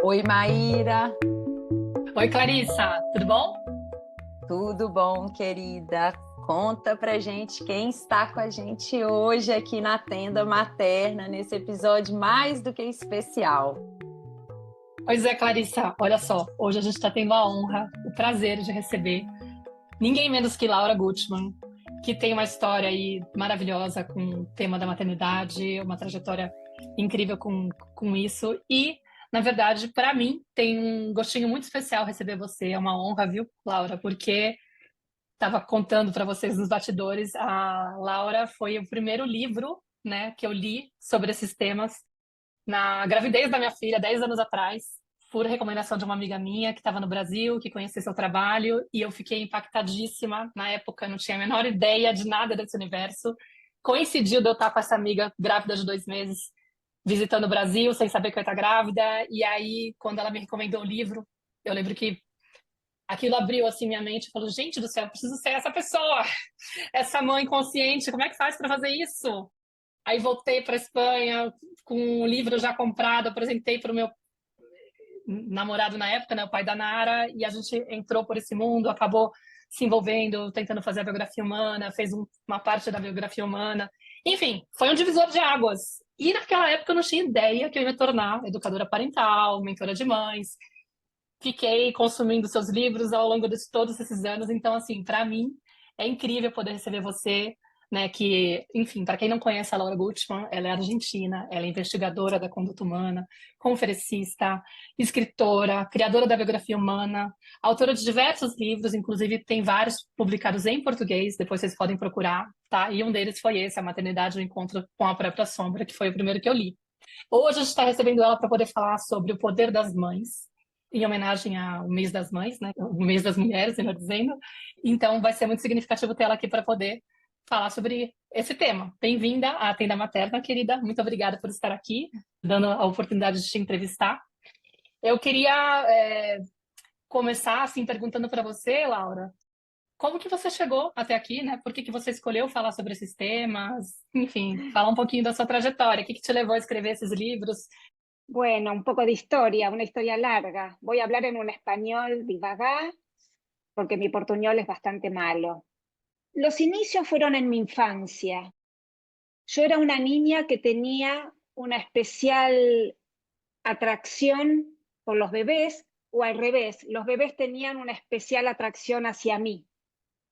Oi, Maíra. Oi, Clarissa, tudo bom? Tudo bom, querida? Conta pra gente quem está com a gente hoje aqui na Tenda Materna, nesse episódio mais do que especial. Pois é, Clarissa, olha só, hoje a gente está tendo a honra, o prazer de receber ninguém menos que Laura Gutman, que tem uma história aí maravilhosa com o tema da maternidade, uma trajetória incrível com isso. E, na verdade, para mim, tem um gostinho muito especial receber você. É uma honra, viu, Laura? Porque estava contando para vocês nos bastidores, a Laura foi o primeiro livro, né, que eu li sobre esses temas na gravidez da minha filha, 10 anos atrás, por recomendação de uma amiga minha que estava no Brasil, que conhecia seu trabalho, e eu fiquei impactadíssima. Na época, eu não tinha a menor ideia de nada desse universo. Coincidiu de eu estar com essa amiga grávida de 2 meses, visitando o Brasil, sem saber que eu ia estar grávida. E aí, quando ela me recomendou o livro, eu lembro que aquilo abriu assim minha mente. Eu falei, gente do céu, eu preciso ser essa pessoa, essa mãe consciente. Como é que faz para fazer isso? Aí voltei para a Espanha com o livro já comprado, apresentei para o meu namorado na época, né, o pai da Nara, e a gente entrou por esse mundo, acabou se envolvendo, tentando fazer a biografia humana, fez uma parte da biografia humana. Enfim, foi um divisor de águas. E naquela época eu não tinha ideia que eu ia me tornar educadora parental, mentora de mães. Fiquei consumindo seus livros ao longo de todos esses anos, então, assim, para mim é incrível poder receber você, né? Que, enfim, para quem não conhece a Laura Gutman, ela é argentina, ela é investigadora da conduta humana, conferencista, escritora, criadora da biografia humana, autora de diversos livros, inclusive tem vários publicados em português, depois vocês podem procurar, tá? E um deles foi esse, A Maternidade, o Encontro com a Própria Sombra, que foi o primeiro que eu li. Hoje a gente está recebendo ela para poder falar sobre o poder das mães, em homenagem ao mês das mães, né? O mês das mulheres, melhor dizendo. Então vai ser muito significativo ter ela aqui para poder falar sobre esse tema. Bem-vinda à Tenda Materna, querida. Muito obrigada por estar aqui, dando a oportunidade de te entrevistar. Eu queria começar assim perguntando para você, Laura, como que você chegou até aqui, né? Por que que você escolheu falar sobre esses temas? Enfim, falar um pouquinho da sua trajetória. O que que te levou a escrever esses livros? Bueno, un poco de historia, una historia larga. Voy a hablar en un español divagá, porque mi portuñol es bastante malo. Los inicios fueron en mi infancia. Yo era una niña que tenía una especial atracción por los bebés, o al revés, los bebés tenían una especial atracción hacia mí.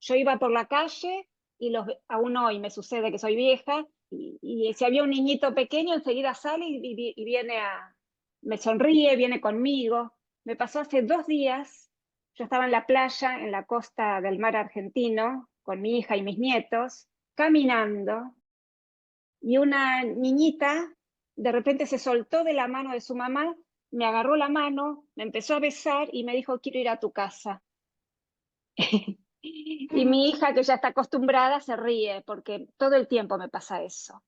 Yo iba por la calle y aún hoy me sucede que soy vieja, y si había un niñito pequeño, enseguida sale y viene me sonríe, viene conmigo. Me pasó hace 2 días, yo estaba en la playa, en la costa del mar argentino, con mi hija y mis nietos, caminando, y una niñita de repente se soltó de la mano de su mamá, me agarró la mano, me empezó a besar y me dijo, quiero ir a tu casa. Y mi hija, que ya está acostumbrada, se ríe, porque todo el tiempo me pasa eso.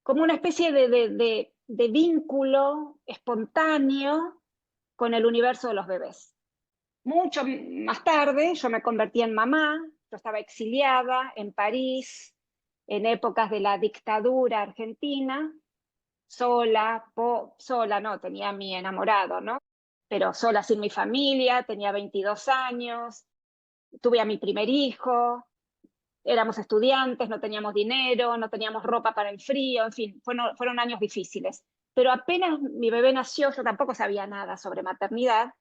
Como una especie de vínculo espontáneo con el universo de los bebés. Mucho más tarde yo me convertí en mamá, yo estaba exiliada en París, en épocas de la dictadura argentina, sola, sola no, tenía a mi enamorado, ¿no? Pero sola sin mi familia, tenía 22 años, tuve a mi primer hijo, éramos estudiantes, no teníamos dinero, no teníamos ropa para el frío, en fin, fueron años difíciles. Pero apenas mi bebé nació, yo tampoco sabía nada sobre maternidad,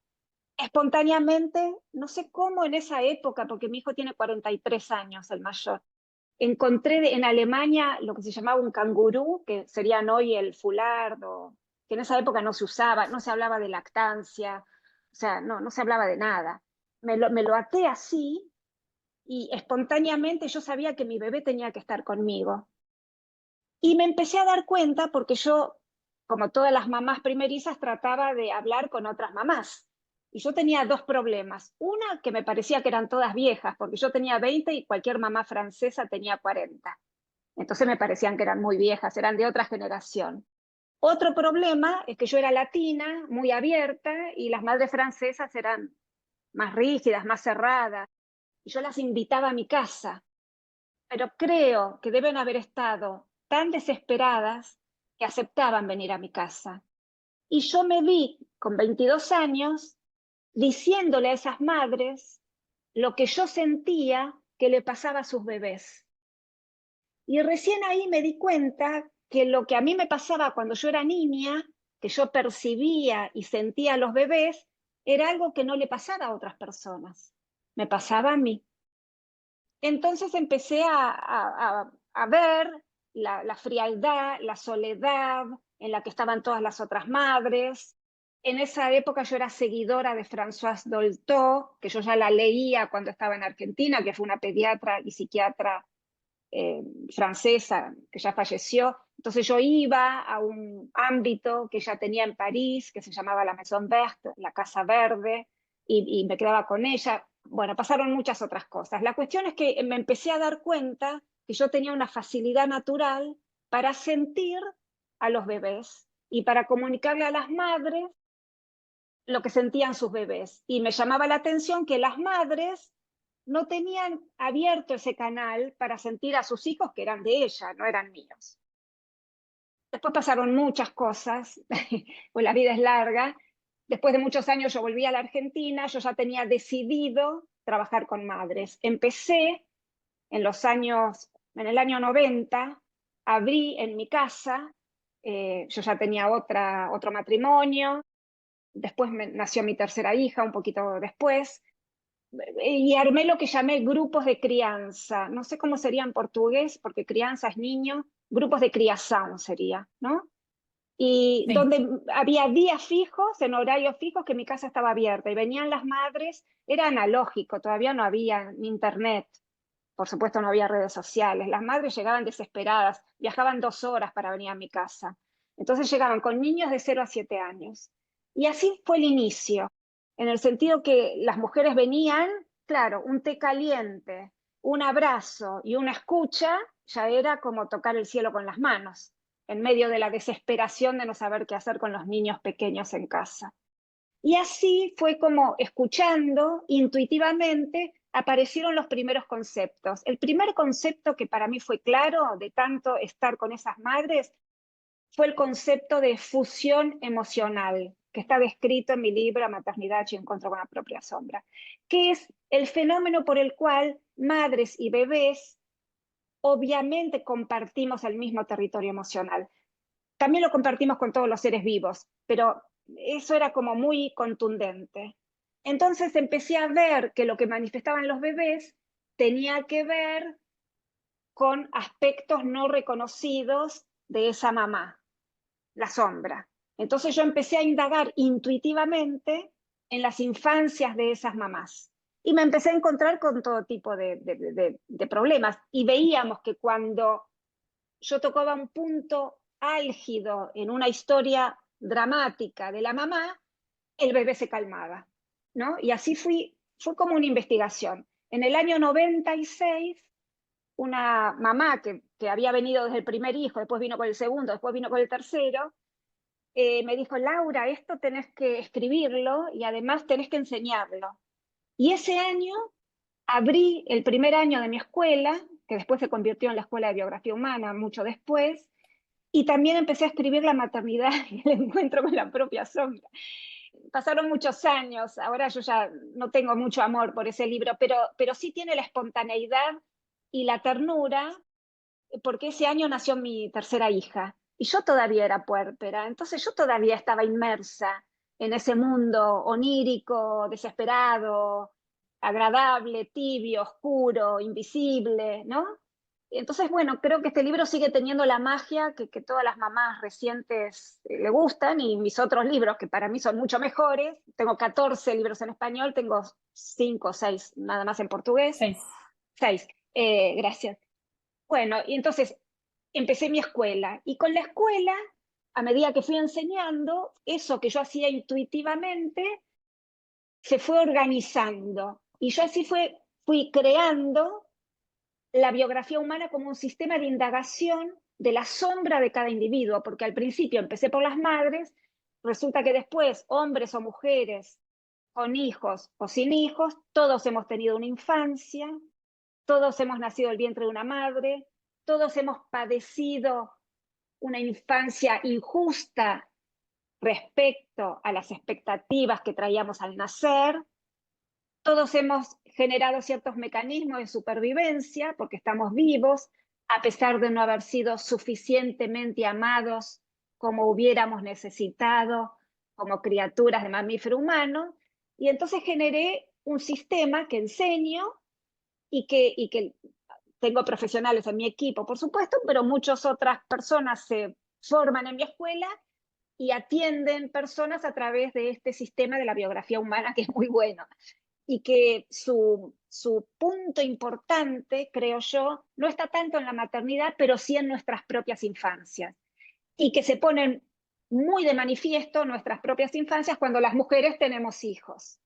espontáneamente, no sé cómo en esa época, porque mi hijo tiene 43 años, el mayor, encontré en Alemania lo que se llamaba un cangurú, que serían hoy el fulardo, que en esa época no se usaba, no se hablaba de lactancia, o sea, no se hablaba de nada. Me lo até así y espontáneamente yo sabía que mi bebé tenía que estar conmigo. Y me empecé a dar cuenta porque yo, como todas las mamás primerizas, trataba de hablar con otras mamás. Y yo tenía dos problemas. Una, que me parecía que eran todas viejas, porque yo tenía 20 y cualquier mamá francesa tenía 40. Entonces me parecían que eran muy viejas, eran de otra generación. Otro problema es que yo era latina, muy abierta, y las madres francesas eran más rígidas, más cerradas. Y yo las invitaba a mi casa, pero creo que deben haber estado tan desesperadas que aceptaban venir a mi casa. Y yo me vi con 22 años diciéndole a esas madres lo que yo sentía que le pasaba a sus bebés. Y recién ahí me di cuenta que lo que a mí me pasaba cuando yo era niña, que yo percibía y sentía a los bebés, era algo que no le pasaba a otras personas, me pasaba a mí. Entonces empecé a ver la frialdad, la soledad en la que estaban todas las otras madres. En esa época yo era seguidora de Françoise Dolto, que yo ya la leía cuando estaba en Argentina, que fue una pediatra y psiquiatra francesa que ya falleció. Entonces yo iba a un ámbito que ella tenía en París, que se llamaba la Maison Verte, la Casa Verde, y me quedaba con ella. Bueno, pasaron muchas otras cosas. La cuestión es que me empecé a dar cuenta que yo tenía una facilidad natural para sentir a los bebés y para comunicarle a las madres lo que sentían sus bebés. Y me llamaba la atención que las madres no tenían abierto ese canal para sentir a sus hijos que eran de ella, no eran míos. Después pasaron muchas cosas, pues la vida es larga. Después de muchos años yo volví a la Argentina, yo ya tenía decidido trabajar con madres. Empecé en el año 90, abrí en mi casa, yo ya tenía otro matrimonio, después nació mi tercera hija un poquito después, y armé lo que llamé grupos de crianza. No sé cómo sería en portugués, porque crianza es niño, grupos de criação sería, ¿no? Y Sí. donde había días fijos, en horarios fijos, que mi casa estaba abierta y venían las madres, era analógico, todavía no había ni internet, por supuesto no había redes sociales. Las madres llegaban desesperadas, viajaban 2 horas para venir a mi casa. Entonces llegaban con niños de 0 a 7 años. Y así fue el inicio, en el sentido que las mujeres venían, claro, un té caliente, un abrazo y una escucha, ya era como tocar el cielo con las manos, en medio de la desesperación de no saber qué hacer con los niños pequeños en casa. Y así fue como, escuchando intuitivamente, aparecieron los primeros conceptos. El primer concepto que para mí fue claro de tanto estar con esas madres fue el concepto de fusión emocional, que está descrito en mi libro Maternidad y Encuentro con la propia sombra, que es el fenómeno por el cual madres y bebés obviamente compartimos el mismo territorio emocional. También lo compartimos con todos los seres vivos, pero eso era como muy contundente. Entonces empecé a ver que lo que manifestaban los bebés tenía que ver con aspectos no reconocidos de esa mamá, la sombra. Entonces yo empecé a indagar intuitivamente en las infancias de esas mamás. Y me empecé a encontrar con todo tipo de problemas. Y veíamos que cuando yo tocaba un punto álgido en una historia dramática de la mamá, el bebé se calmaba, ¿no? Y así fue como una investigación. En el año 96, una mamá que había venido desde el primer hijo, después vino con el segundo, después vino con el tercero, me dijo: Laura, esto tenés que escribirlo y además tenés que enseñarlo. Y ese año abrí el primer año de mi escuela, que después se convirtió en la Escuela de Biografía Humana mucho después, y también empecé a escribir la maternidad y el encuentro con la propia sombra. Pasaron muchos años, ahora yo ya no tengo mucho amor por ese libro, pero sí tiene la espontaneidad y la ternura, porque ese año nació mi tercera hija, y yo todavía era puérpera, entonces yo todavía estaba inmersa en ese mundo onírico, desesperado, agradable, tibio, oscuro, invisible, ¿no? Entonces, bueno, creo que este libro sigue teniendo la magia que todas las mamás recientes le gustan, y mis otros libros, que para mí son mucho mejores. Tengo 14 libros en español, tengo 5 o 6 nada más en portugués. 6. 6, gracias. Bueno, y entonces empecé mi escuela, y con la escuela, a medida que fui enseñando, eso que yo hacía intuitivamente se fue organizando, y yo así fui creando la biografía humana como un sistema de indagación de la sombra de cada individuo, porque al principio empecé por las madres, resulta que después, hombres o mujeres, con hijos o sin hijos, todos hemos tenido una infancia, todos hemos nacido del vientre de una madre, todos hemos padecido una infancia injusta respecto a las expectativas que traíamos al nacer. Todos hemos generado ciertos mecanismos de supervivencia porque estamos vivos, a pesar de no haber sido suficientemente amados como hubiéramos necesitado como criaturas de mamífero humano. Y entonces generé un sistema que enseño y que tengo profesionales en mi equipo, por supuesto, pero muchas otras personas se forman en mi escuela y atienden personas a través de este sistema de la biografía humana, que es muy bueno. Y que su punto importante, creo yo, no está tanto en la maternidad, pero sí en nuestras propias infancias. Y que se ponen muy de manifiesto nuestras propias infancias cuando las mujeres tenemos hijos.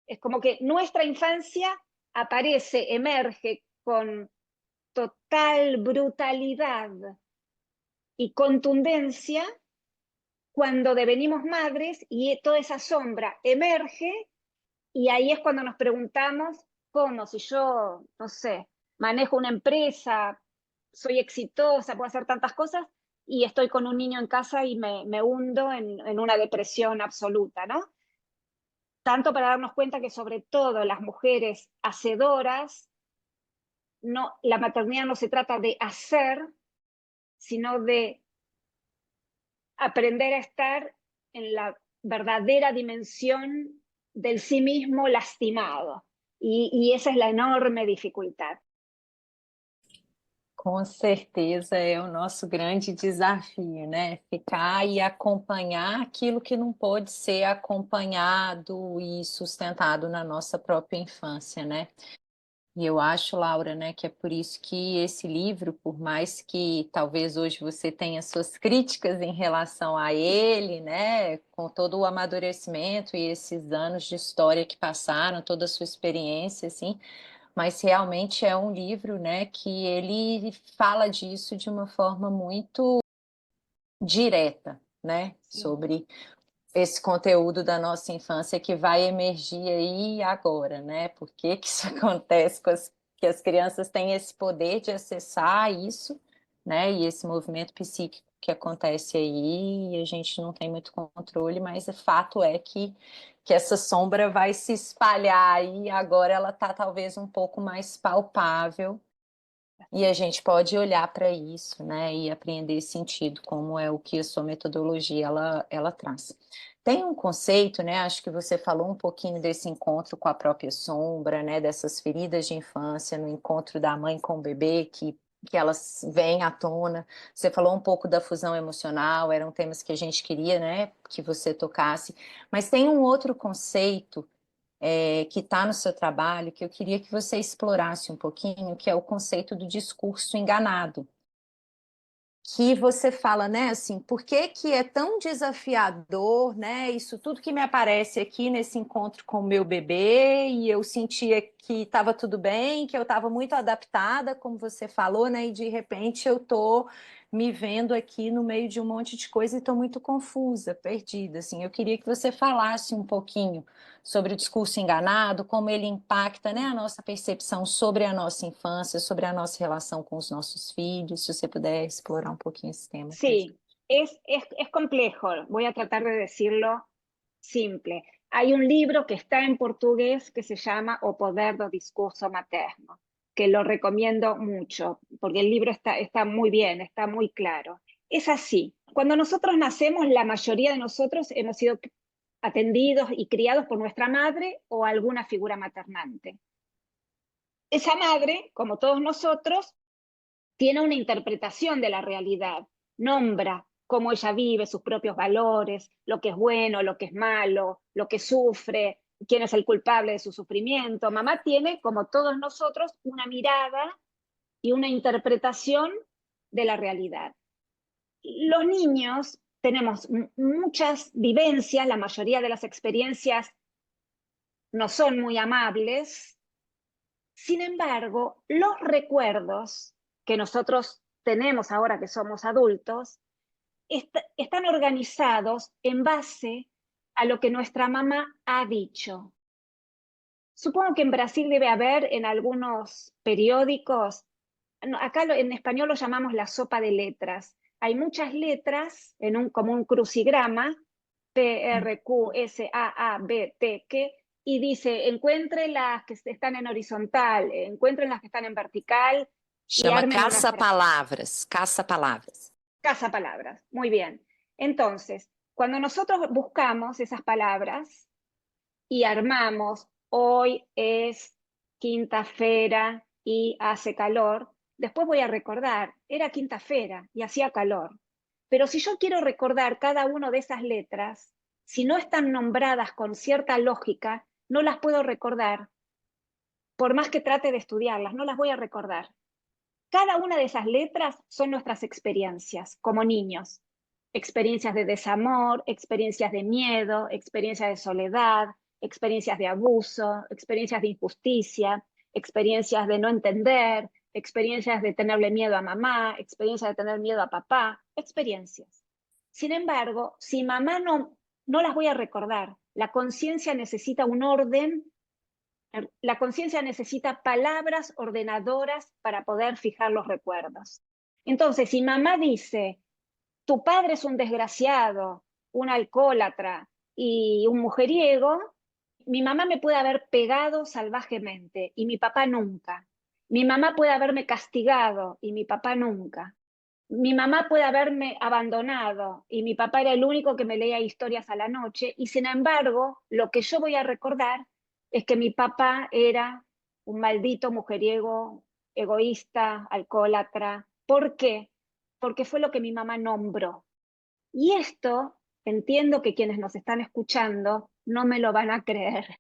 Es como que nuestra infancia aparece, emerge con total brutalidad y contundencia cuando devenimos madres, y toda esa sombra emerge, y ahí es cuando nos preguntamos cómo, si yo, no sé, manejo una empresa, soy exitosa, puedo hacer tantas cosas, y estoy con un niño en casa y me hundo en una depresión absoluta, ¿no? Tanto para darnos cuenta que sobre todo las mujeres hacedoras, no, la maternidad no se trata de hacer, sino de aprender a estar en la verdadera dimensión del sí mismo lastimado. Y esa es la enorme dificultad. Com certeza é o nosso grande desafio, né? Ficar e acompanhar aquilo que não pode ser acompanhado e sustentado na nossa própria infância, né? E eu acho, Laura, né, que é por isso que esse livro, por mais que talvez hoje você tenha suas críticas em relação a ele, né, com todo o amadurecimento e esses anos de história que passaram, toda a sua experiência, assim, mas realmente é um livro, né, que ele fala disso de uma forma muito direta, né, sobre esse conteúdo da nossa infância que vai emergir aí agora, né? Por que que isso acontece que as crianças têm esse poder de acessar isso, né? E esse movimento psíquico que acontece aí, e a gente não tem muito controle, mas o fato é que essa sombra vai se espalhar e agora ela está talvez um pouco mais palpável. E a gente pode olhar para isso, né, e apreender sentido, como é o que a sua metodologia ela traz. Tem um conceito, né, acho que você falou um pouquinho desse encontro com a própria sombra, né, dessas feridas de infância, no encontro da mãe com o bebê, que elas vêm à tona. Você falou um pouco da fusão emocional, eram temas que a gente queria, né, que você tocasse. Mas tem um outro conceito que está no seu trabalho, que eu queria que você explorasse um pouquinho, que é o conceito do discurso enganado. Que você fala, né, assim, por que que é tão desafiador, né, isso tudo que me aparece aqui nesse encontro com o meu bebê, e eu sentia que estava tudo bem, que eu estava muito adaptada, como você falou, né, e de repente eu estou me vendo aqui no meio de um monte de coisa e estou muito confusa, perdida, assim. Eu queria que você falasse um pouquinho sobre o discurso enganado, como ele impacta, né, a nossa percepção sobre a nossa infância, sobre a nossa relação com os nossos filhos, se você puder explorar um pouquinho esse tema. Sí, es complejo, voy a tratar de decirlo simple. Hay un libro que está en portugués que se llama O Poder do Discurso Materno, que lo recomiendo mucho, porque el libro está muy bien, está muy claro. Es así, cuando nosotros nacemos, la mayoría de nosotros hemos sido atendidos y criados por nuestra madre o alguna figura maternante. Esa madre, como todos nosotros, tiene una interpretación de la realidad, nombra cómo ella vive, sus propios valores, lo que es bueno, lo que es malo, lo que sufre, quién es el culpable de su sufrimiento. Mamá tiene, como todos nosotros, una mirada y una interpretación de la realidad. Los niños tenemos muchas vivencias, la mayoría de las experiencias no son muy amables. Sin embargo, los recuerdos que nosotros tenemos ahora que somos adultos están organizados en base a lo que nuestra mamá ha dicho. Supongo que en Brasil debe haber en algunos periódicos acá en español lo llamamos la sopa de letras. Hay muchas letras como un crucigrama, P, R, Q, S, A, B, T, Q, y dice, encuentre las que están en horizontal, encuentren las que están en vertical, y Chama armen una frase. caça-palavras, caça-palavras. Caza-palabras, muy bien. Entonces, cuando nosotros buscamos esas palabras y armamos, hoy es quinta-feira y hace calor, después voy a recordar, era quinta-feira y hacía calor. Pero si yo quiero recordar cada una de esas letras, si no están nombradas con cierta lógica, no las puedo recordar. Por más que trate de estudiarlas, no las voy a recordar. Cada una de esas letras son nuestras experiencias como niños. Experiencias de desamor, experiencias de miedo, experiencias de soledad, experiencias de abuso, experiencias de injusticia, experiencias de no entender, experiencias de tenerle miedo a mamá, experiencias de tener miedo a papá, experiencias. Sin embargo, si mamá no las voy a recordar, la conciencia necesita un orden. La conciencia necesita palabras ordenadoras para poder fijar los recuerdos. Entonces, si mamá dice, tu padre es un desgraciado, un alcohólatra y un mujeriego, mi mamá me puede haber pegado salvajemente y mi papá nunca. Mi mamá puede haberme castigado y mi papá nunca. Mi mamá puede haberme abandonado y mi papá era el único que me leía historias a la noche, y sin embargo, lo que yo voy a recordar es que mi papá era un maldito mujeriego, egoísta, alcohólatra. ¿Por qué? Porque fue lo que mi mamá nombró. Y esto, entiendo que quienes nos están escuchando no me lo van a creer.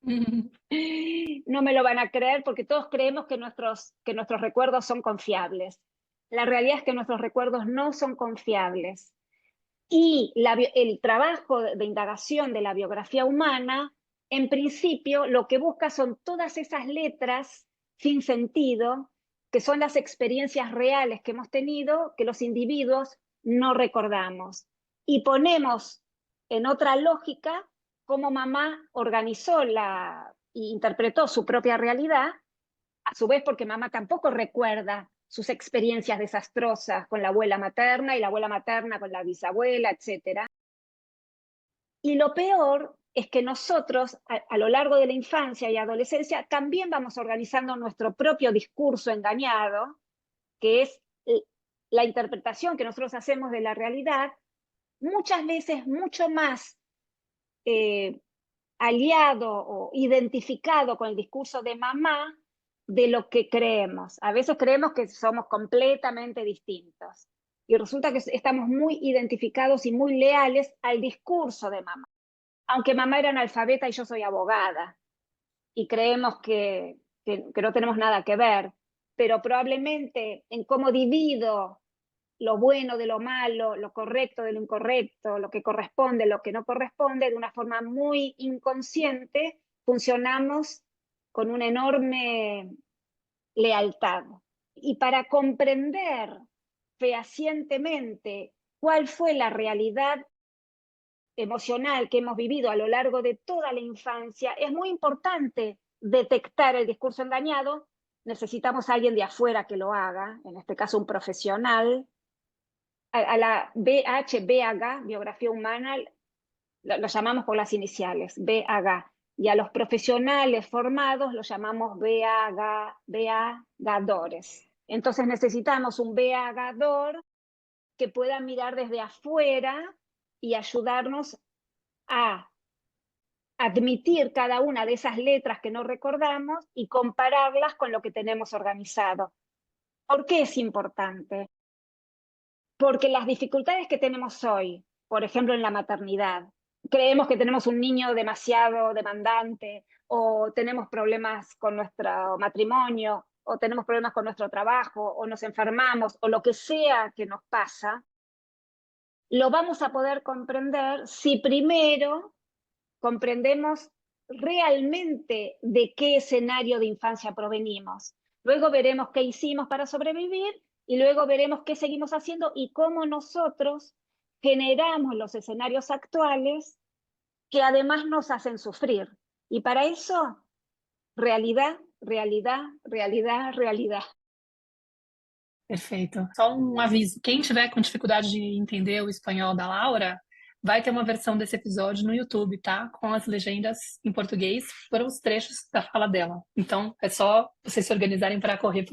No me lo van a creer porque todos creemos que nuestros recuerdos son confiables. La realidad es que nuestros recuerdos no son confiables. Y el trabajo de indagación de la biografía humana, en principio, lo que busca son todas esas letras sin sentido, que son las experiencias reales que hemos tenido, que los individuos no recordamos. Y ponemos en otra lógica cómo mamá organizó e interpretó su propia realidad, a su vez porque mamá tampoco recuerda sus experiencias desastrosas con la abuela materna y la abuela materna con la bisabuela, etc. Y lo peor es que nosotros, a lo largo de la infancia y adolescencia, también vamos organizando nuestro propio discurso engañado, que es la interpretación que nosotros hacemos de la realidad, muchas veces mucho más aliado o identificado con el discurso de mamá de lo que creemos. A veces creemos que somos completamente distintos y resulta que estamos muy identificados y muy leales al discurso de mamá. Aunque mamá era analfabeta y yo soy abogada y creemos que no tenemos nada que ver, pero probablemente en cómo divido lo bueno de lo malo, lo correcto de lo incorrecto, lo que corresponde, lo que no corresponde, de una forma muy inconsciente, funcionamos con una enorme lealtad. Y para comprender fehacientemente cuál fue la realidad emocional que hemos vivido a lo largo de toda la infancia, es muy importante detectar el discurso engañado. Necesitamos a alguien de afuera que lo haga, en este caso un profesional. A la BH, biografía humana, lo llamamos por las iniciales, BH. Y a los profesionales formados los llamamos BAgadores. Entonces necesitamos un BAgador que pueda mirar desde afuera y ayudarnos a admitir cada una de esas letras que no recordamos y compararlas con lo que tenemos organizado. ¿Por qué es importante? Porque las dificultades que tenemos hoy, por ejemplo en la maternidad, creemos que tenemos un niño demasiado demandante, o tenemos problemas con nuestro matrimonio, o tenemos problemas con nuestro trabajo, o nos enfermamos, o lo que sea que nos pasa, lo vamos a poder comprender si primero comprendemos realmente de qué escenario de infancia provenimos. Luego veremos qué hicimos para sobrevivir y luego veremos qué seguimos haciendo y cómo nosotros generamos los escenarios actuales que además nos hacen sufrir. Y para eso, realidad, realidad, realidad, realidad. Perfeito. Só um aviso: quem tiver com dificuldade de entender o espanhol da Laura, vai ter uma versão desse episódio no YouTube, tá? Com as legendas em português para os trechos da fala dela. Então, é só vocês se organizarem para correr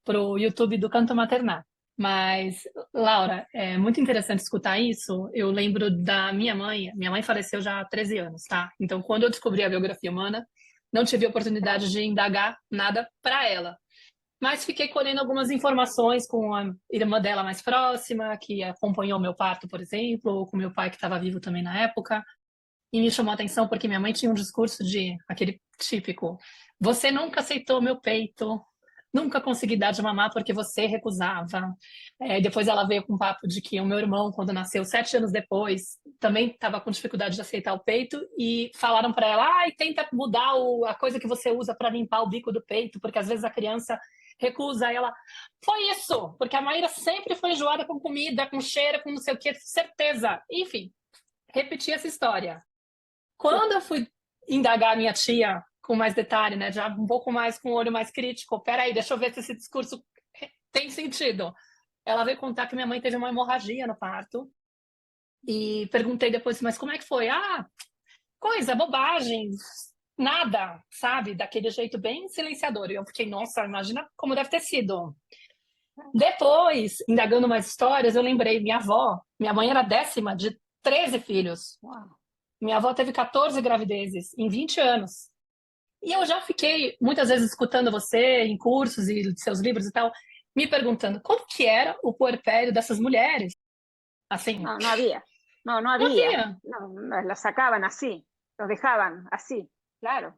pro YouTube do Canto Maternal. Mas, Laura, é muito interessante escutar isso. Eu lembro da minha mãe faleceu já há 13 anos, tá? Então, quando eu descobri a biografia humana, não tive a oportunidade de indagar nada para ela. Mas fiquei colhendo algumas informações com a irmã dela mais próxima, que acompanhou meu parto, por exemplo, ou com meu pai, que estava vivo também na época. E me chamou a atenção porque minha mãe tinha um discurso de aquele típico: você nunca aceitou meu peito, nunca consegui dar de mamar porque você recusava. Depois ela veio com um papo de que o meu irmão, quando nasceu 7 anos depois, também estava com dificuldade de aceitar o peito e falaram para ela: ai, tenta mudar a coisa que você usa para limpar o bico do peito, porque às vezes a criança recusa. Aí ela: foi isso, porque a Maíra sempre foi enjoada com comida, com cheiro, com não sei o que, certeza. Enfim, repeti essa história. Quando eu fui indagar a minha tia com mais detalhe, né, já um pouco mais com o olho mais crítico, peraí, deixa eu ver se esse discurso tem sentido. Ela veio contar que minha mãe teve uma hemorragia no parto e perguntei depois, mas como é que foi? Ah, coisa, bobagem, nada, sabe? Daquele jeito bem silenciador. E eu fiquei, nossa, imagina como deve ter sido. Depois, indagando mais histórias, eu lembrei, minha mãe era a 10ª de 13 filhos. Minha avó teve 14 gravidezes em 20 anos. E eu já fiquei muitas vezes escutando você em cursos e seus livros e tal, me perguntando como que era o puerpério dessas mulheres. Assim, No, no había, no, no não había, havia. no, no, los sacaban así, los dejaban así, claro,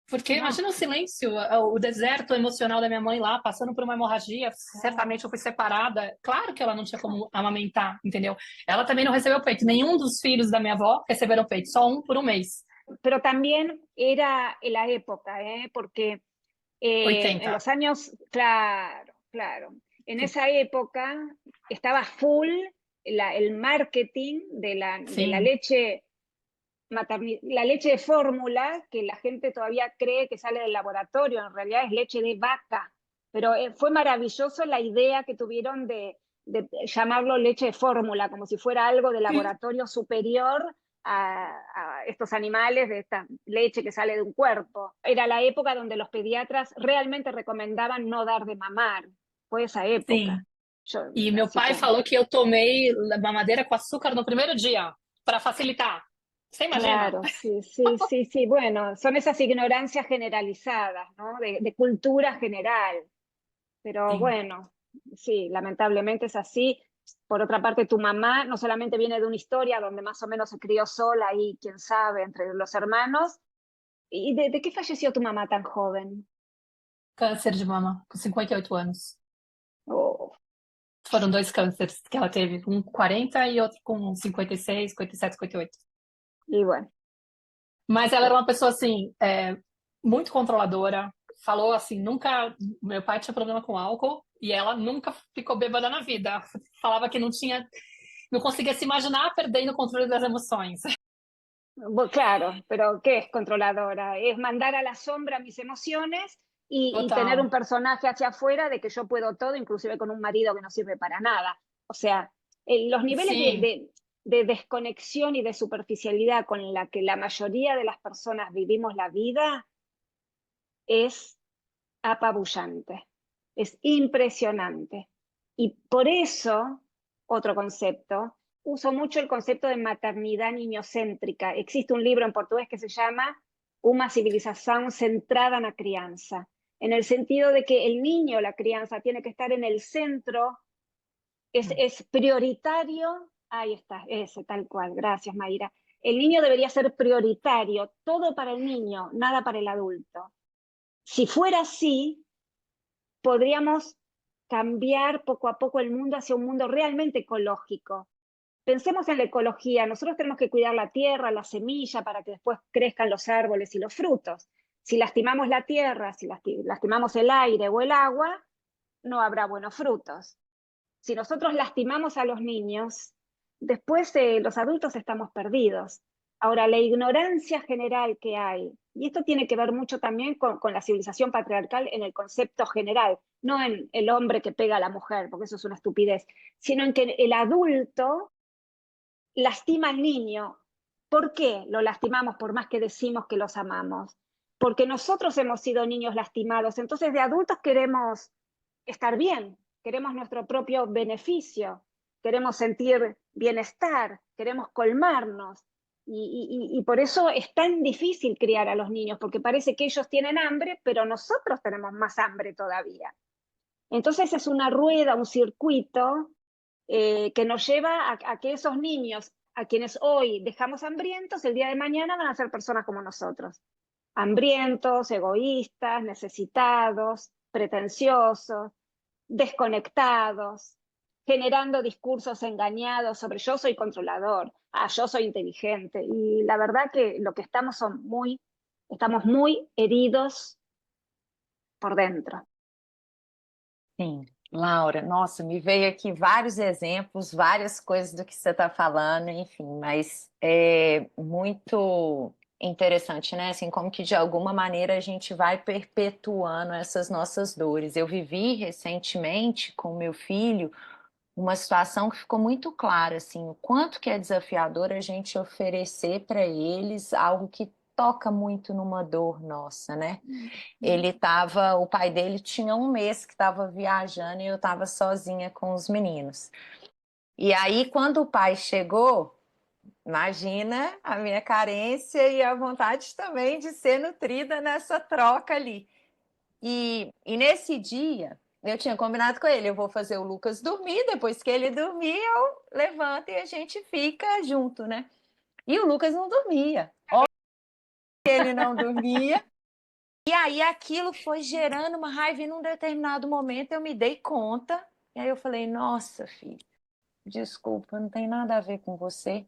Porque no. imagina o silêncio, o deserto emocional da minha mãe lá, passando por uma hemorragia. Certamente eu fui separada. Claro que ela não tinha como amamentar, entendeu? Ela também não recebeu peito. Nenhum dos filhos da minha avó receberam peito, só um por um mês. Pero también era en la época, porque en 80. los años, claro, claro, en esa época estaba full el marketing de la Sim, leche la leche de fórmula, que la gente todavía cree que sale del laboratorio, en realidad es leche de vaca. Pero fue maravilloso la idea que tuvieron de llamarlo leche de fórmula, como si fuera algo de sim. laboratorio superior a estos animales, de esta leche que sale de un cuerpo. Era la época donde los pediatras realmente recomendaban no dar de mamar. Fue esa época. Sim. Yo, E meu así pai que, falou que eu tomei mamadeira com açúcar no primeiro dia, para facilitar. Você imagina? claro, sí, sí, sí, sí. Bueno, son esas ignorancias generalizadas, ¿no? De cultura general. Pero Sim. bueno, sí, lamentablemente es así. Por otra parte, tu mamá no solamente viene de una historia donde más o menos se crió sola y quién sabe, entre los hermanos. ¿Y de qué falleció tu mamá tan joven? Câncer de mama, com 58 anos. Oh, Foram dois cânceres que ela teve, um com 40 e outro com 56, 57, 58. y bueno, Mas ela era uma pessoa, assim, muito controladora. Falou assim, nunca... Meu pai tinha problema com álcool e ela nunca ficou bêbada na vida. Falava que não tinha... Não conseguia se imaginar perdendo o controle das emoções. claro, pero ¿qué es controladora? Es mandar a la sombra mis emociones y tener un Total. personaje hacia afuera de que yo puedo todo, inclusive con un marido que no sirve para nada. O sea, los niveles Sim, de desconexión y de superficialidad con la que la mayoría de las personas vivimos la vida es apabullante, es impresionante. Y por eso, otro concepto, uso mucho el concepto de maternidad niñocéntrica. Existe un libro en portugués que se llama Una civilización centrada en la crianza, en el sentido de que el niño, la crianza, tiene que estar en el centro, es prioritario. Ahí está, ese tal cual, gracias Mayra. El niño debería ser prioritario, todo para el niño, nada para el adulto. Si fuera así, podríamos cambiar poco a poco el mundo hacia un mundo realmente ecológico. Pensemos en la ecología, nosotros tenemos que cuidar la tierra, la semilla, para que después crezcan los árboles y los frutos. Si lastimamos la tierra, si lastimamos el aire o el agua, no habrá buenos frutos. Si nosotros lastimamos a los niños, después los adultos estamos perdidos. Ahora, la ignorancia general que hay, y esto tiene que ver mucho también con la civilización patriarcal en el concepto general, no en el hombre que pega a la mujer, porque eso es una estupidez, sino en que el adulto lastima al niño. ¿Por qué lo lastimamos por más que decimos que los amamos? Porque nosotros hemos sido niños lastimados, entonces de adultos queremos estar bien, queremos nuestro propio beneficio, queremos sentir bienestar, queremos colmarnos. Y por eso es tan difícil criar a los niños, porque parece que ellos tienen hambre, pero nosotros tenemos más hambre todavía. Entonces es una rueda, un circuito que nos lleva a que esos niños, a quienes hoy dejamos hambrientos, el día de mañana van a ser personas como nosotros. Hambrientos, egoístas, necesitados, pretenciosos, desconectados, generando discursos engañados sobre yo soy controlador, yo soy inteligente. Y la verdad que lo que estamos estamos muy heridos por dentro. Sim, Laura, nossa, me veio aqui vários exemplos, várias coisas do que você está falando, enfim, mas é muito interessante, né? Assim, como que de alguma maneira a gente vai perpetuando essas nossas dores. Eu vivi recentemente com meu filho uma situação que ficou muito clara, assim, o quanto que é desafiador a gente oferecer para eles algo que toca muito numa dor nossa, né? O pai dele tinha um mês que estava viajando e eu estava sozinha com os meninos. E aí, quando o pai chegou, imagina a minha carência e a vontade também de ser nutrida nessa troca ali. E nesse dia, eu tinha combinado com ele, eu vou fazer o Lucas dormir, depois que ele dormir, eu levanto e a gente fica junto, né? E o Lucas não dormia. Óbvio que ele não dormia. E aí aquilo foi gerando uma raiva e num determinado momento eu me dei conta. E aí eu falei, nossa, filho, desculpa, não tem nada a ver com você.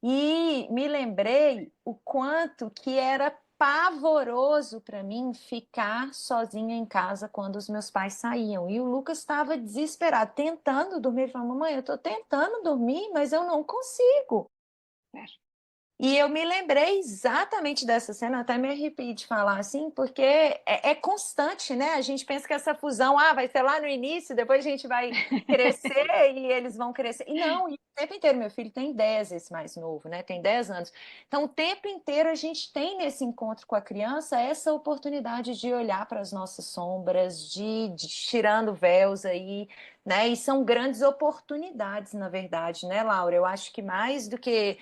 E me lembrei o quanto que era pavoroso para mim ficar sozinha em casa quando os meus pais saíam. E o Lucas estava desesperado, tentando dormir. Ele falou, mamãe, eu estou tentando dormir, mas eu não consigo. E eu me lembrei exatamente dessa cena, até me arrepiei de falar assim, porque é constante, né? A gente pensa que essa fusão, vai ser lá no início, depois a gente vai crescer e eles vão crescer. E não, e o tempo inteiro, meu filho tem 10, esse mais novo, né? Tem 10 anos. Então, o tempo inteiro a gente tem nesse encontro com a criança essa oportunidade de olhar para as nossas sombras, de tirando véus aí, né? E são grandes oportunidades, na verdade, né, Laura? Eu acho que mais do que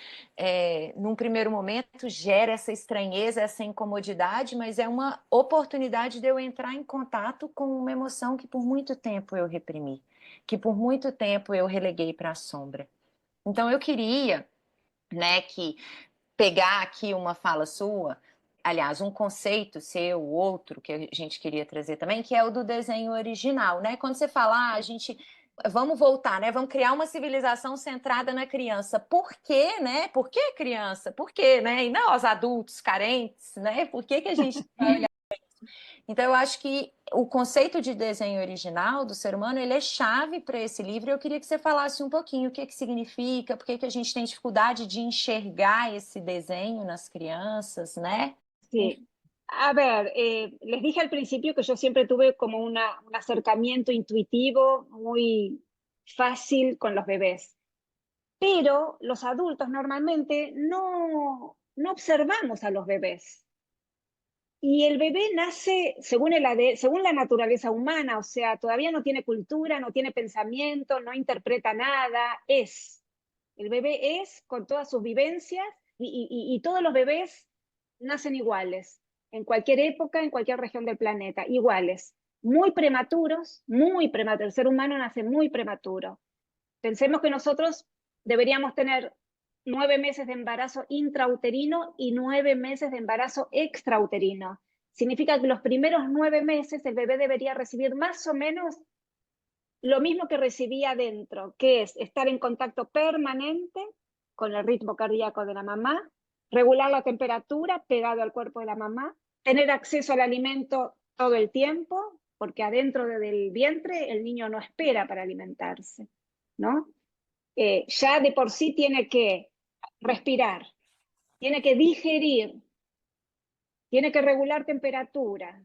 num primeiro momento gera essa estranheza, essa incomodidade, mas é uma oportunidade de eu entrar em contato com uma emoção que por muito tempo eu reprimi, que por muito tempo eu releguei para a sombra. Então eu queria, né, que pegar aqui uma fala sua, aliás, um conceito seu, outro que a gente queria trazer também, que é o do desenho original, né? Quando você fala, a gente vamos voltar, né? Vamos criar uma civilização centrada na criança. Por quê, né? Por que criança? Por quê, né? E não os adultos carentes, né? Por que a gente vai olhar para isso? Então, eu acho que o conceito de desenho original do ser humano, ele é chave para esse livro. Eu queria que você falasse um pouquinho o que significa, por que a gente tem dificuldade de enxergar esse desenho nas crianças, né? Sí. A ver, les dije al principio que yo siempre tuve como un acercamiento intuitivo muy fácil con los bebés, pero los adultos normalmente no observamos a los bebés. Y el bebé nace según la naturaleza humana, o sea, todavía no tiene cultura, no tiene pensamiento, no interpreta nada, es. El bebé es con todas sus vivencias y todos los bebés nacen iguales, en cualquier época, en cualquier región del planeta, iguales. Muy prematuros, el ser humano nace muy prematuro. Pensemos que nosotros deberíamos tener 9 meses de embarazo intrauterino y 9 meses de embarazo extrauterino. Significa que los primeros 9 meses el bebé debería recibir más o menos lo mismo que recibía dentro, que es estar en contacto permanente con el ritmo cardíaco de la mamá, regular la temperatura pegado al cuerpo de la mamá, tener acceso al alimento todo el tiempo, porque adentro del vientre el niño no espera para alimentarse, ¿no? Ya de por sí tiene que respirar, tiene que digerir, tiene que regular temperatura.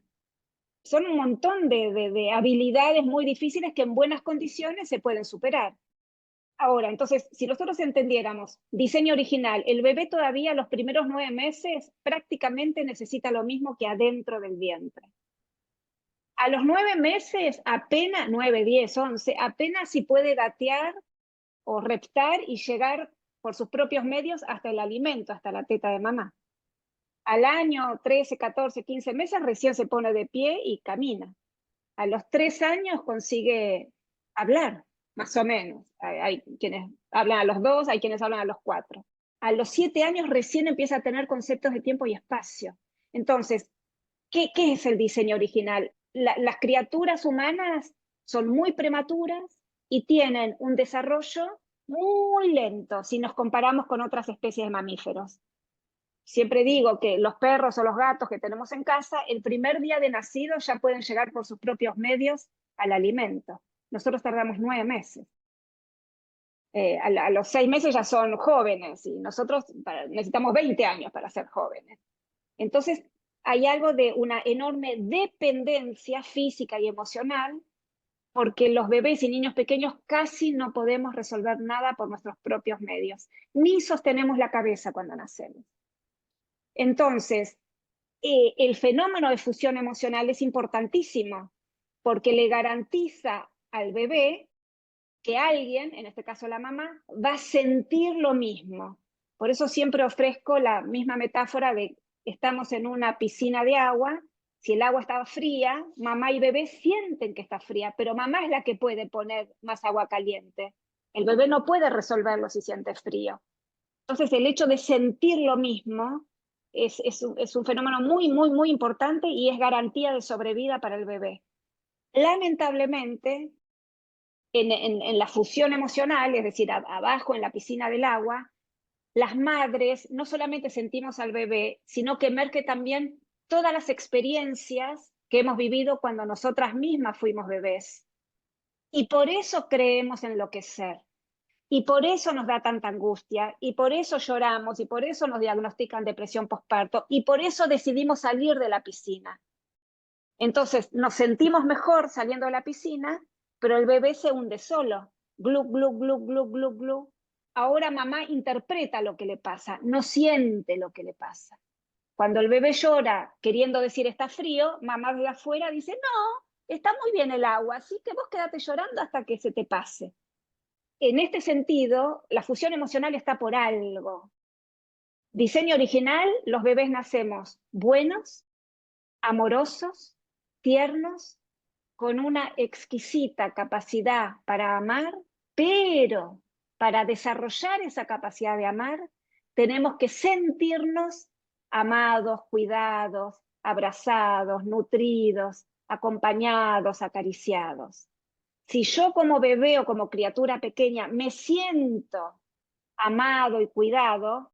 Son un montón de habilidades muy difíciles que en buenas condiciones se pueden superar. Ahora, entonces, si nosotros entendiéramos diseño original, el bebé todavía los primeros 9 meses prácticamente necesita lo mismo que adentro del vientre. A los 9 meses, apenas, 9, 10, 11, apenas si puede gatear o reptar y llegar por sus propios medios hasta el alimento, hasta la teta de mamá. Al año 13, 14, 15 meses recién se pone de pie y camina. A los 3 años consigue hablar, más o menos. Hay quienes hablan a los 2, hay quienes hablan a los 4. A los 7 años recién empieza a tener conceptos de tiempo y espacio. Entonces, ¿qué es el diseño original? Las criaturas humanas son muy prematuras y tienen un desarrollo muy lento si nos comparamos con otras especies de mamíferos. Siempre digo que los perros o los gatos que tenemos en casa, el primer día de nacido ya pueden llegar por sus propios medios al alimento. Nosotros tardamos 9 meses. A los 6 meses ya son jóvenes y nosotros necesitamos 20 años para ser jóvenes. Entonces, hay algo de una enorme dependencia física y emocional porque los bebés y niños pequeños casi no podemos resolver nada por nuestros propios medios, ni sostenemos la cabeza cuando nacemos. Entonces, el fenómeno de fusión emocional es importantísimo porque le garantiza al bebé que alguien, en este caso la mamá, va a sentir lo mismo. Por eso siempre ofrezco la misma metáfora de estamos en una piscina de agua, si el agua está fría, mamá y bebé sienten que está fría, pero mamá es la que puede poner más agua caliente. El bebé no puede resolverlo si siente frío. Entonces el hecho de sentir lo mismo es un fenómeno muy, muy, muy importante y es garantía de sobrevida para el bebé. Lamentablemente, en la fusión emocional, es decir, abajo en la piscina del agua, las madres no solamente sentimos al bebé, sino que emerge también todas las experiencias que hemos vivido cuando nosotras mismas fuimos bebés. Y por eso creemos enloquecer. Y por eso nos da tanta angustia, y por eso lloramos, y por eso nos diagnostican depresión postparto, y por eso decidimos salir de la piscina. Entonces, nos sentimos mejor saliendo de la piscina, pero el bebé se hunde solo. Glu, glu, glu, glu, glu, glu. Ahora mamá interpreta lo que le pasa, no siente lo que le pasa. Cuando el bebé llora queriendo decir está frío, mamá de afuera dice, no, está muy bien el agua, así que vos quédate llorando hasta que se te pase. En este sentido, la fusión emocional está por algo. Diseño original, los bebés nacemos buenos, amorosos, tiernos, con una exquisita capacidad para amar, pero para desarrollar esa capacidad de amar, tenemos que sentirnos amados, cuidados, abrazados, nutridos, acompañados, acariciados. Si yo como bebé o como criatura pequeña me siento amado y cuidado,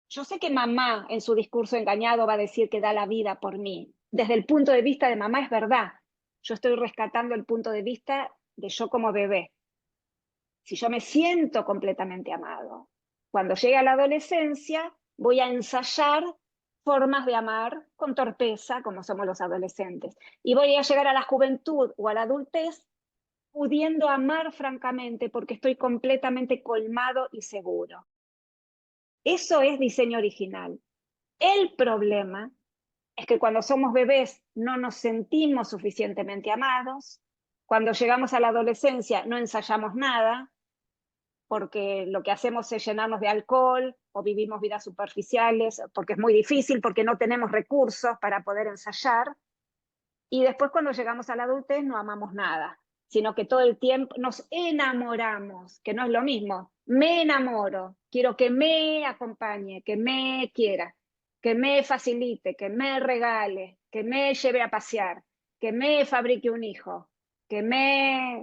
yo sé que mamá en su discurso engañado va a decir que da la vida por mí. Desde el punto de vista de mamá es verdad. Yo estoy rescatando el punto de vista de yo como bebé. Si yo me siento completamente amado, cuando llegue a la adolescencia voy a ensayar formas de amar con torpeza, como somos los adolescentes. Y voy a llegar a la juventud o a la adultez pudiendo amar francamente porque estoy completamente colmado y seguro. Eso es diseño original. El problema es que cuando somos bebés no nos sentimos suficientemente amados, cuando llegamos a la adolescencia no ensayamos nada, porque lo que hacemos es llenarnos de alcohol o vivimos vidas superficiales, porque es muy difícil, porque no tenemos recursos para poder ensayar, y después cuando llegamos a la adultez no amamos nada, sino que todo el tiempo nos enamoramos, que no es lo mismo. Me enamoro, quiero que me acompañe, que me quiera, que me facilite, que me regale, que me lleve a pasear, que me fabrique un hijo, que me...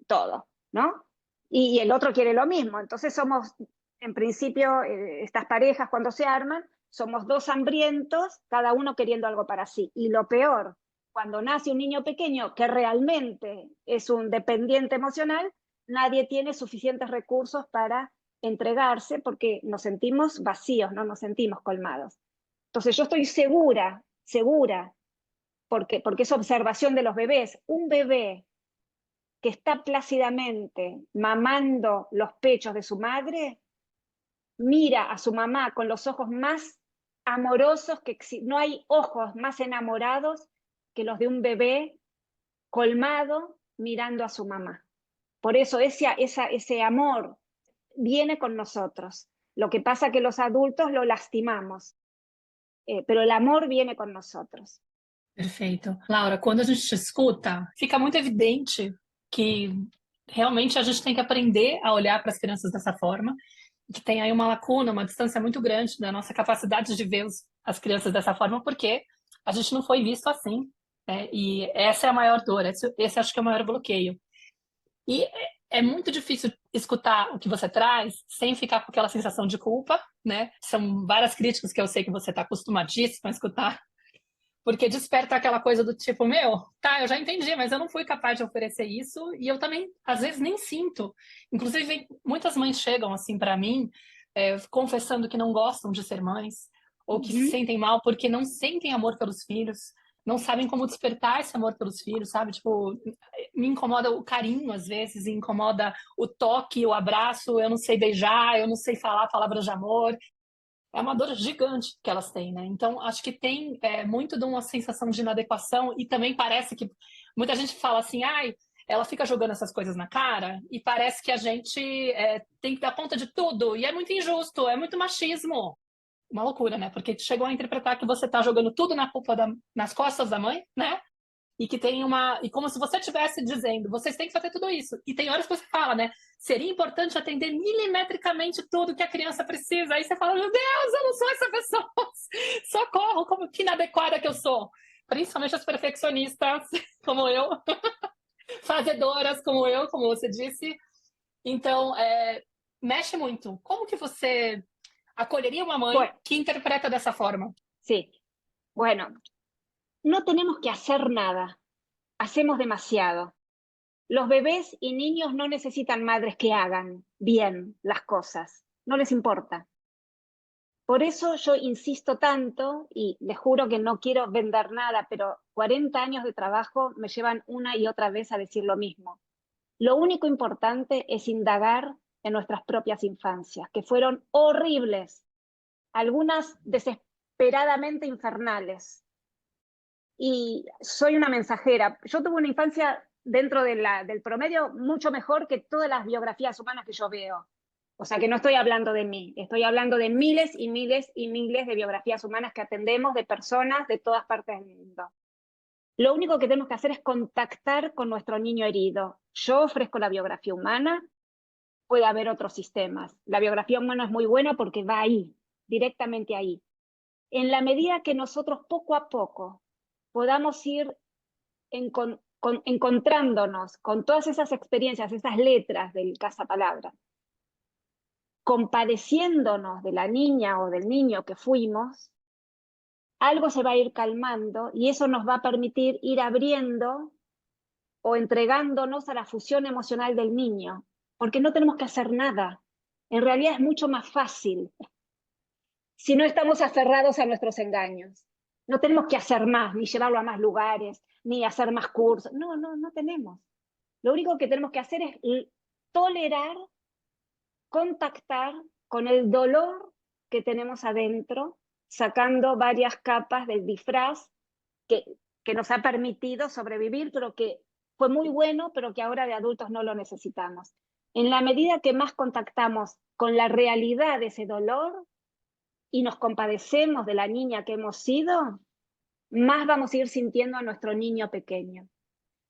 todo, ¿no? Y el otro quiere lo mismo. Entonces somos, en principio, estas parejas cuando se arman, somos dos hambrientos, cada uno queriendo algo para sí. Y lo peor, cuando nace un niño pequeño que realmente es un dependiente emocional, nadie tiene suficientes recursos para entregarse porque nos sentimos vacíos, no nos sentimos colmados. Entonces yo estoy segura, porque es observación de los bebés. Un bebé que está plácidamente mamando los pechos de su madre, mira a su mamá con los ojos más amorosos que no hay ojos más enamorados que los de un bebé colmado mirando a su mamá. Por eso ese amor viene con nosotros. Lo que pasa es que los adultos lo lastimamos, pero el amor viene con nosotros. Perfeito. Laura, quando a gente te escuta, fica muito evidente que realmente a gente tem que aprender a olhar para as crianças dessa forma, que tem aí uma lacuna, uma distância muito grande da nossa capacidade de ver as crianças dessa forma, porque a gente não foi visto assim, né? E essa é a maior dor, esse acho que é o maior bloqueio. E é muito difícil escutar o que você traz sem ficar com aquela sensação de culpa, né? São várias críticas que eu sei que você está acostumadíssima a escutar, porque desperta aquela coisa do tipo, meu, tá, eu já entendi, mas eu não fui capaz de oferecer isso e eu também, às vezes, nem sinto. Inclusive, muitas mães chegam assim para mim, confessando que não gostam de ser mães ou que se sentem mal porque não sentem amor pelos filhos, não sabem como despertar esse amor pelos filhos, sabe? Tipo, me incomoda o carinho, às vezes, me incomoda o toque, o abraço, eu não sei beijar, eu não sei falar palavras de amor. É uma dor gigante que elas têm, né? Então, acho que tem muito de uma sensação de inadequação e também parece que muita gente fala assim, ai, ela fica jogando essas coisas na cara e parece que a gente tem que dar conta de tudo e é muito injusto, é muito machismo. Uma loucura, né? Porque chegou a interpretar que você tá jogando tudo nas costas da mãe, né? E que tem e como se você estivesse dizendo, vocês têm que fazer tudo isso. E tem horas que você fala, né? Seria importante atender milimetricamente tudo que a criança precisa. Aí você fala, meu Deus, eu não sou essa pessoa. Socorro, como que inadequada que eu sou. Principalmente as perfeccionistas, como eu. Fazedoras, como eu, como você disse. Então, mexe muito. Como que você acolhería una mãe que interpreta de esa forma? Sí, bueno, no tenemos que hacer nada, hacemos demasiado. Los bebés y niños no necesitan madres que hagan bien las cosas, no les importa. Por eso yo insisto tanto, y les juro que no quiero vender nada, pero 40 años de trabajo me llevan una y otra vez a decir lo mismo. Lo único importante es indagar en nuestras propias infancias, que fueron horribles, algunas desesperadamente infernales. Y soy una mensajera. Yo tuve una infancia dentro del promedio mucho mejor que todas las biografías humanas que yo veo. O sea que no estoy hablando de mí, estoy hablando de miles y miles y miles de biografías humanas que atendemos de personas de todas partes del mundo. Lo único que tenemos que hacer es contactar con nuestro niño herido. Yo ofrezco la biografía humana, puede haber otros sistemas. La biografía humana es muy buena porque va ahí, directamente ahí. En la medida que nosotros poco a poco podamos ir encontrándonos con todas esas experiencias, esas letras del cazapalabra, compadeciéndonos de la niña o del niño que fuimos, algo se va a ir calmando y eso nos va a permitir ir abriendo o entregándonos a la fusión emocional del niño, porque no tenemos que hacer nada. En realidad es mucho más fácil si no estamos aferrados a nuestros engaños. No tenemos que hacer más, ni llevarlo a más lugares, ni hacer más cursos. No tenemos. Lo único que tenemos que hacer es tolerar, contactar con el dolor que tenemos adentro, sacando varias capas del disfraz que nos ha permitido sobrevivir, pero que fue muy bueno, pero que ahora de adultos no lo necesitamos. En la medida que más contactamos con la realidad de ese dolor y nos compadecemos de la niña que hemos sido, más vamos a ir sintiendo a nuestro niño pequeño.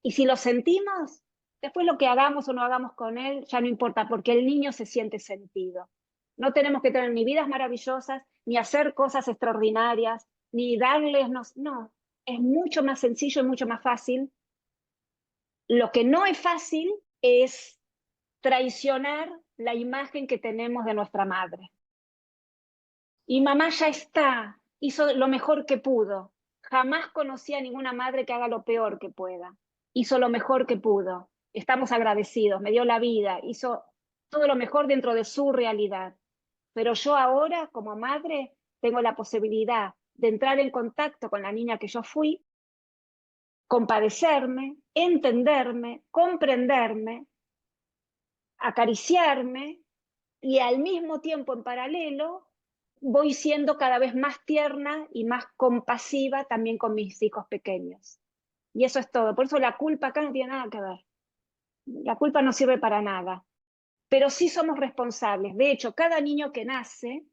Y si lo sentimos, después lo que hagamos o no hagamos con él ya no importa, porque el niño se siente sentido. No tenemos que tener ni vidas maravillosas, ni hacer cosas extraordinarias, ni darles... No, es mucho más sencillo y mucho más fácil. Lo que no es fácil es traicionar la imagen que tenemos de nuestra madre. Y mamá ya está, hizo lo mejor que pudo. Jamás conocí a ninguna madre que haga lo peor que pueda. Hizo lo mejor que pudo. Estamos agradecidos, me dio la vida, hizo todo lo mejor dentro de su realidad. Pero yo ahora, como madre, tengo la posibilidad de entrar en contacto con la niña que yo fui, compadecerme, entenderme, comprenderme, acariciarme y al mismo tiempo, en paralelo, voy siendo cada vez más tierna y más compasiva también con mis hijos pequeños. Y eso es todo. Por eso la culpa acá no tiene nada que ver. La culpa no sirve para nada. Pero sí somos responsables. De hecho, cada niño que nace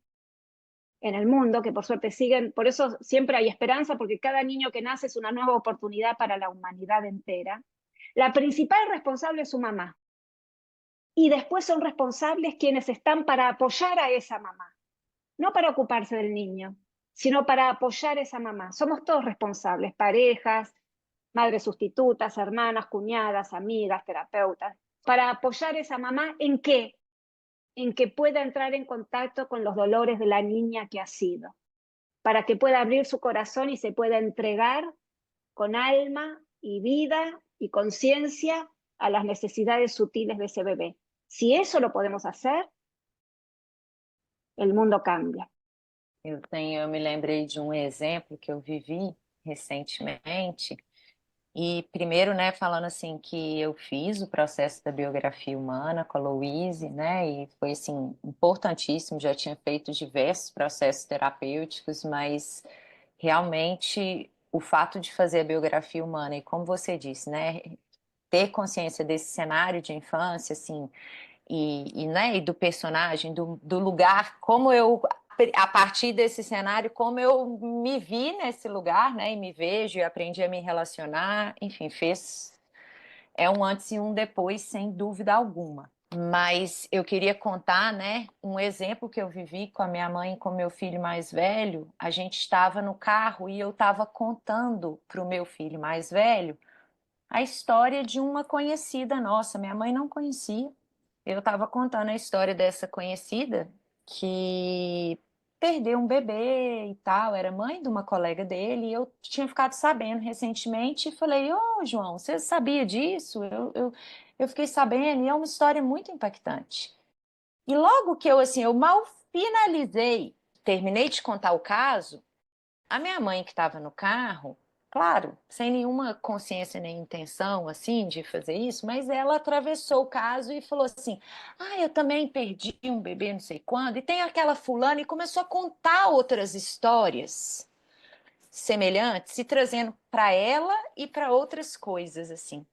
en el mundo, que por suerte siguen, por eso siempre hay esperanza, porque cada niño que nace es una nueva oportunidad para la humanidad entera. La principal responsable es su mamá. Y después son responsables quienes están para apoyar a esa mamá. No para ocuparse del niño, sino para apoyar a esa mamá. Somos todos responsables, parejas, madres sustitutas, hermanas, cuñadas, amigas, terapeutas, para apoyar a esa mamá ¿en qué? En que pueda entrar en contacto con los dolores de la niña que ha sido, para que pueda abrir su corazón y se pueda entregar con alma y vida y conciencia a las necesidades sutiles de ese bebé. Si eso lo podemos hacer, el mundo cambia. Eu me lembrei de um exemplo que eu vivi recentemente. E primeiro, né, falando assim que eu fiz o processo da biografia humana com a Louise, né, e foi assim importantíssimo. Já tinha feito diversos processos terapêuticos, mas realmente o fato de fazer a biografia humana e como você disse, né, ter consciência desse cenário de infância, assim, né, e do personagem, do lugar, como eu, a partir desse cenário, como eu me vi nesse lugar, né, e me vejo, e aprendi a me relacionar, enfim, é um antes e um depois, sem dúvida alguma. Mas eu queria contar, né, um exemplo que eu vivi com a minha mãe e com meu filho mais velho. A gente estava no carro e eu estava contando para o meu filho mais velho a história de uma conhecida nossa. Minha mãe não conhecia. Eu estava contando a história dessa conhecida que perdeu um bebê e tal, era mãe de uma colega dele, e eu tinha ficado sabendo recentemente e falei, ô João, você sabia disso? Eu fiquei sabendo, e é uma história muito impactante. E logo que eu mal finalizei, terminei de contar o caso, a minha mãe que estava no carro, claro, sem nenhuma consciência nem intenção, assim, de fazer isso, mas ela atravessou o caso e falou assim, eu também perdi um bebê não sei quando, e tem aquela fulana, e começou a contar outras histórias semelhantes, e trazendo para ela e para outras coisas, assim.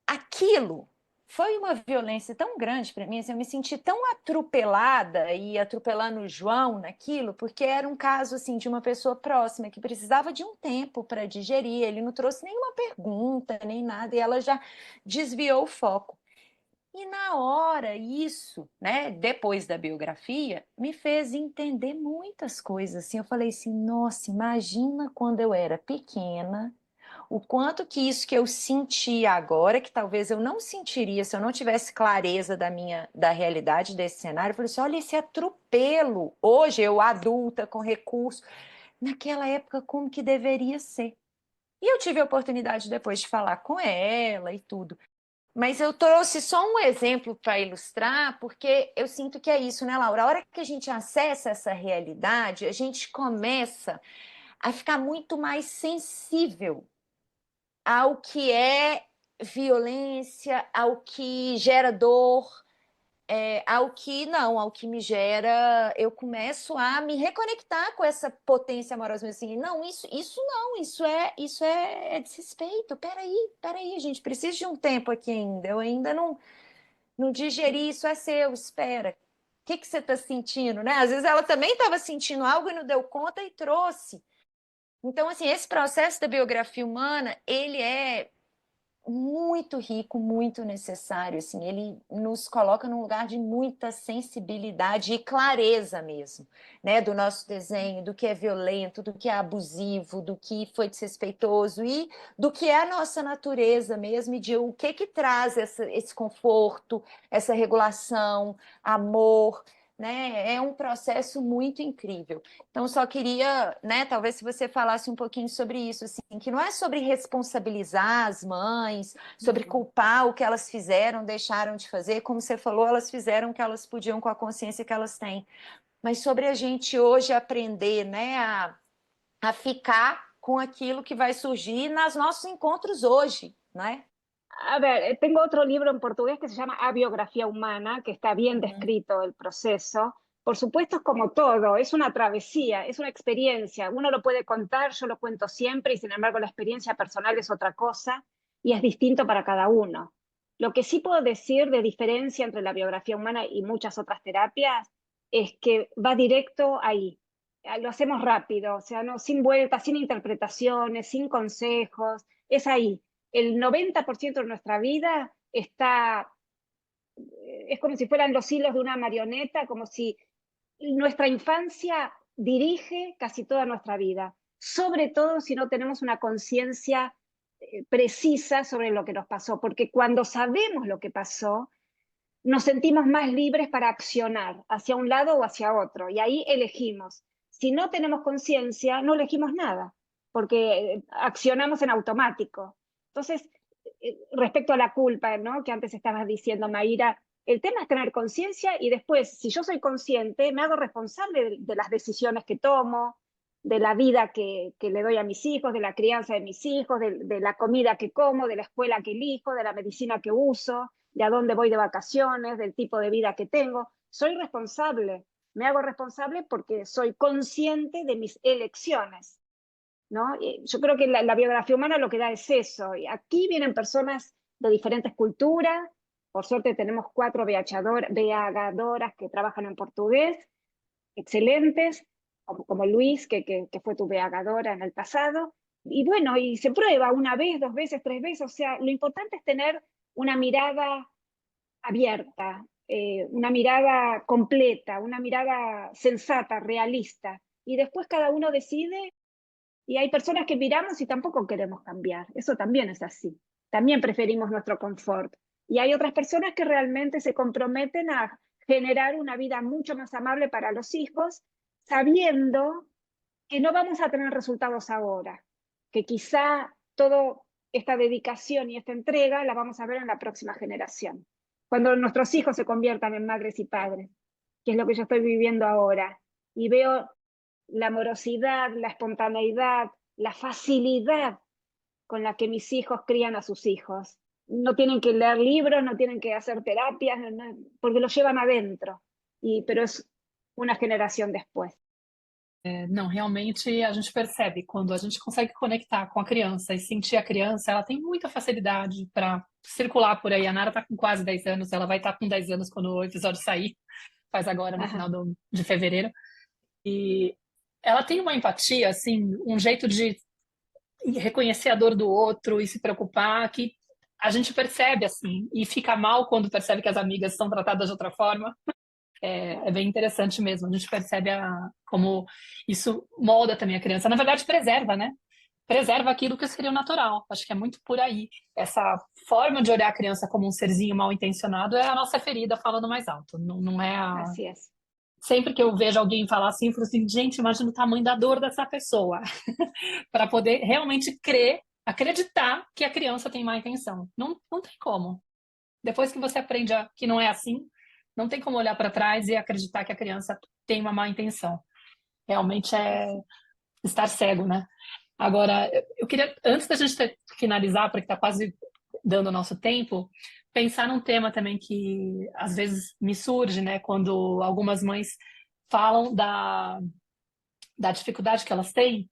Aquilo foi uma violência tão grande para mim, assim, eu me senti tão atropelada e atropelando o João naquilo, porque era um caso assim de uma pessoa próxima que precisava de um tempo para digerir, ele não trouxe nenhuma pergunta, nem nada, e ela já desviou o foco. E na hora, isso, né, depois da biografia, me fez entender muitas coisas, assim, eu falei assim, nossa, imagina quando eu era pequena, o quanto que isso que eu senti agora, que talvez eu não sentiria se eu não tivesse clareza da realidade desse cenário, eu falei assim, olha esse atropelo, hoje eu adulta, com recurso, naquela época como que deveria ser. E eu tive a oportunidade depois de falar com ela e tudo. Mas eu trouxe só um exemplo para ilustrar, porque eu sinto que é isso, né, Laura? A hora que a gente acessa essa realidade, a gente começa a ficar muito mais sensível ao que é violência, ao que gera dor, ao que me gera, eu começo a me reconectar com essa potência amorosa, assim, não, isso não, isso é desrespeito, peraí, a gente precisa de um tempo aqui ainda, eu ainda não digeri, isso é seu, espera, o que você está sentindo, né? Às vezes ela também estava sentindo algo e não deu conta e trouxe. Então, assim, esse processo da biografia humana, ele é muito rico, muito necessário, assim, ele nos coloca num lugar de muita sensibilidade e clareza mesmo, né, do nosso desenho, do que é violento, do que é abusivo, do que foi desrespeitoso e do que é a nossa natureza mesmo e de o que traz esse conforto, essa regulação, amor, né? É um processo muito incrível. Então, só queria, né, talvez se você falasse um pouquinho sobre isso, assim, que não é sobre responsabilizar as mães, sobre culpar o que elas fizeram, deixaram de fazer, como você falou, elas fizeram o que elas podiam com a consciência que elas têm, mas sobre a gente hoje aprender, né, a ficar com aquilo que vai surgir nos nossos encontros hoje, né? A ver, tengo otro libro en portugués que se llama A Biografía Humana, que está bien descrito el proceso. Por supuesto, es como todo, es una travesía, es una experiencia. Uno lo puede contar, yo lo cuento siempre, y sin embargo la experiencia personal es otra cosa y es distinto para cada uno. Lo que sí puedo decir de diferencia entre la biografía humana y muchas otras terapias es que va directo ahí. Lo hacemos rápido, o sea, no, sin vueltas, sin interpretaciones, sin consejos, es ahí. El 90% de nuestra vida está, es como si fueran los hilos de una marioneta, como si nuestra infancia dirige casi toda nuestra vida, sobre todo si no tenemos una conciencia precisa sobre lo que nos pasó, porque cuando sabemos lo que pasó, nos sentimos más libres para accionar hacia un lado o hacia otro, y ahí elegimos. Si no tenemos conciencia, no elegimos nada, porque accionamos en automático. Entonces, respecto a la culpa, ¿no? Que antes estabas diciendo, Mayra, el tema es tener conciencia y después, si yo soy consciente, me hago responsable de las decisiones que tomo, de la vida que le doy a mis hijos, de la crianza de mis hijos, de la comida que como, de la escuela que elijo, de la medicina que uso, de a dónde voy de vacaciones, del tipo de vida que tengo. Soy responsable, me hago responsable porque soy consciente de mis elecciones, ¿no? Yo creo que la biografía humana lo que da es eso. Y aquí vienen personas de diferentes culturas, por suerte tenemos 4 viagadoras que trabajan en portugués, excelentes, como Luis, que fue tu viagadora en el pasado, y bueno, y se prueba una vez, 2 veces, 3 veces, o sea, lo importante es tener una mirada abierta, una mirada completa, una mirada sensata, realista, y después cada uno decide, y hay personas que miramos y tampoco queremos cambiar, eso también es así, también preferimos nuestro confort, y hay otras personas que realmente se comprometen a generar una vida mucho más amable para los hijos, sabiendo que no vamos a tener resultados ahora, que quizá toda esta dedicación y esta entrega la vamos a ver en la próxima generación, cuando nuestros hijos se conviertan en madres y padres, que es lo que yo estoy viviendo ahora, y veo la amorosidad, la espontaneidad, la facilidad con la que mis hijos crían a sus hijos. No tienen que leer libros, no tienen que hacer terapias, porque lo llevan adentro, pero es una generación después. Não, realmente a gente percebe quando a gente consegue conectar com a criança e sentir a criança, ela tem muita facilidade para circular por aí. A Nara está com quase 10 anos, ela vai estar com 10 anos quando o episódio sair, faz agora no final de fevereiro. E ela tem uma empatia, assim, um jeito de reconhecer a dor do outro e se preocupar, que a gente percebe, assim, e fica mal quando percebe que as amigas são tratadas de outra forma. É bem interessante mesmo, a gente percebe como isso molda também a criança. Na verdade, preserva, né? Preserva aquilo que seria o natural. Acho que é muito por aí. Essa forma de olhar a criança como um serzinho mal intencionado é a nossa ferida falando mais alto. Não é a... Así es. Sempre que eu vejo alguém falar assim, eu falo assim, gente, imagina o tamanho da dor dessa pessoa. Para poder realmente acreditar que a criança tem má intenção. Não tem como. Depois que você aprende que não é assim, não tem como olhar para trás e acreditar que a criança tem uma má intenção. Realmente é estar cego, né? Agora, eu queria, antes da gente finalizar, porque está quase dando o nosso tempo, pensar num tema também que às vezes me surge, né? Quando algumas mães falam da dificuldade que elas têm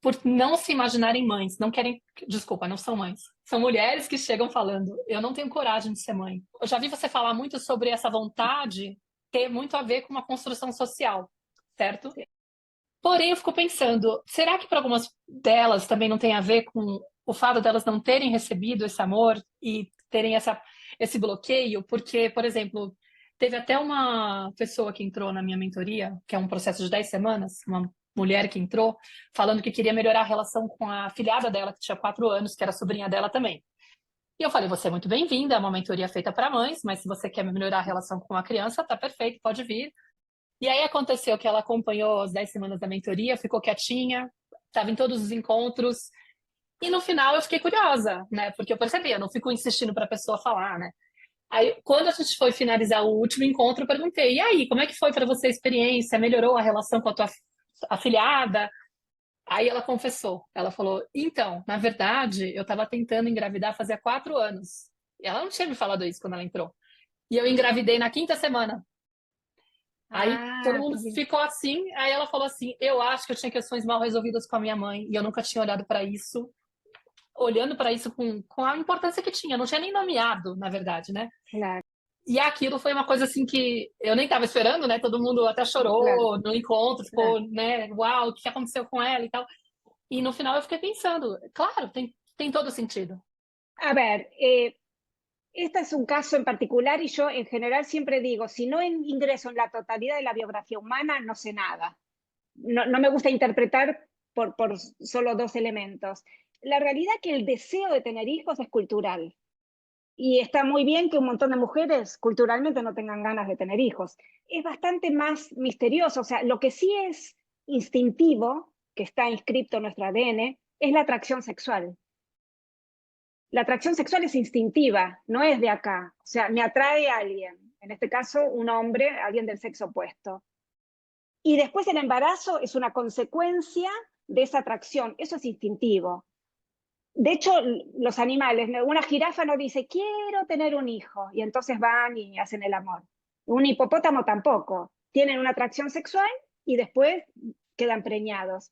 por não se imaginarem mães, não querem, desculpa, não são mães, são mulheres que chegam falando, eu não tenho coragem de ser mãe. Eu já vi você falar muito sobre essa vontade ter muito a ver com uma construção social, certo? Sim. Porém, eu fico pensando, será que para algumas delas também não tem a ver com o fato delas não terem recebido esse amor e terem esse bloqueio? Porque, por exemplo, teve até uma pessoa que entrou na minha mentoria, que é um processo de 10 semanas, uma mulher que entrou, falando que queria melhorar a relação com a filhada dela, que tinha 4 anos, que era sobrinha dela também. E eu falei, você é muito bem-vinda, é uma mentoria feita para mães, mas se você quer melhorar a relação com a criança, tá perfeito, pode vir. E aí aconteceu que ela acompanhou as 10 semanas da mentoria, ficou quietinha, estava em todos os encontros, e no final eu fiquei curiosa, né? Porque eu percebi, eu não fico insistindo para a pessoa falar, né? Aí, quando a gente foi finalizar o último encontro, eu perguntei, e aí, como é que foi para você a experiência? Melhorou a relação com a tua afilhada? Aí ela confessou, ela falou, então, na verdade, eu estava tentando engravidar fazia 4 anos. E ela não tinha me falado isso quando ela entrou. E eu engravidei na quinta semana. Aí todo Ah, mundo qué bien. ficou assim, aí ela falou assim, eu acho que eu tinha questões mal resolvidas com a minha mãe, e eu nunca tinha olhado para isso, olhando para isso com a importância que tinha, não tinha nem nomeado, na verdade, né? Claro, E aquilo foi uma coisa assim que eu nem estava esperando, né? Todo mundo até claro, chorou no encontro, claro. ficou, né? Uau, o que aconteceu com ela e tal. E no final eu fiquei pensando, claro, tem todo sentido. A ver, este es un caso en particular y yo en general siempre digo, si no ingreso en la totalidad de la biografía humana, no sé nada. No, no me gusta interpretar por solo dos elementos. La realidad es que el deseo de tener hijos es cultural. Y está muy bien que un montón de mujeres culturalmente no tengan ganas de tener hijos. Es bastante más misterioso. O sea, lo que sí es instintivo, que está inscrito en nuestro ADN, es la atracción sexual. La atracción sexual es instintiva, no es de acá. O sea, me atrae a alguien, en este caso un hombre, alguien del sexo opuesto. Y después el embarazo es una consecuencia de esa atracción, eso es instintivo. De hecho, los animales, una jirafa no dice, quiero tener un hijo, y entonces van y hacen el amor. Un hipopótamo tampoco. Tienen una atracción sexual y después quedan preñados.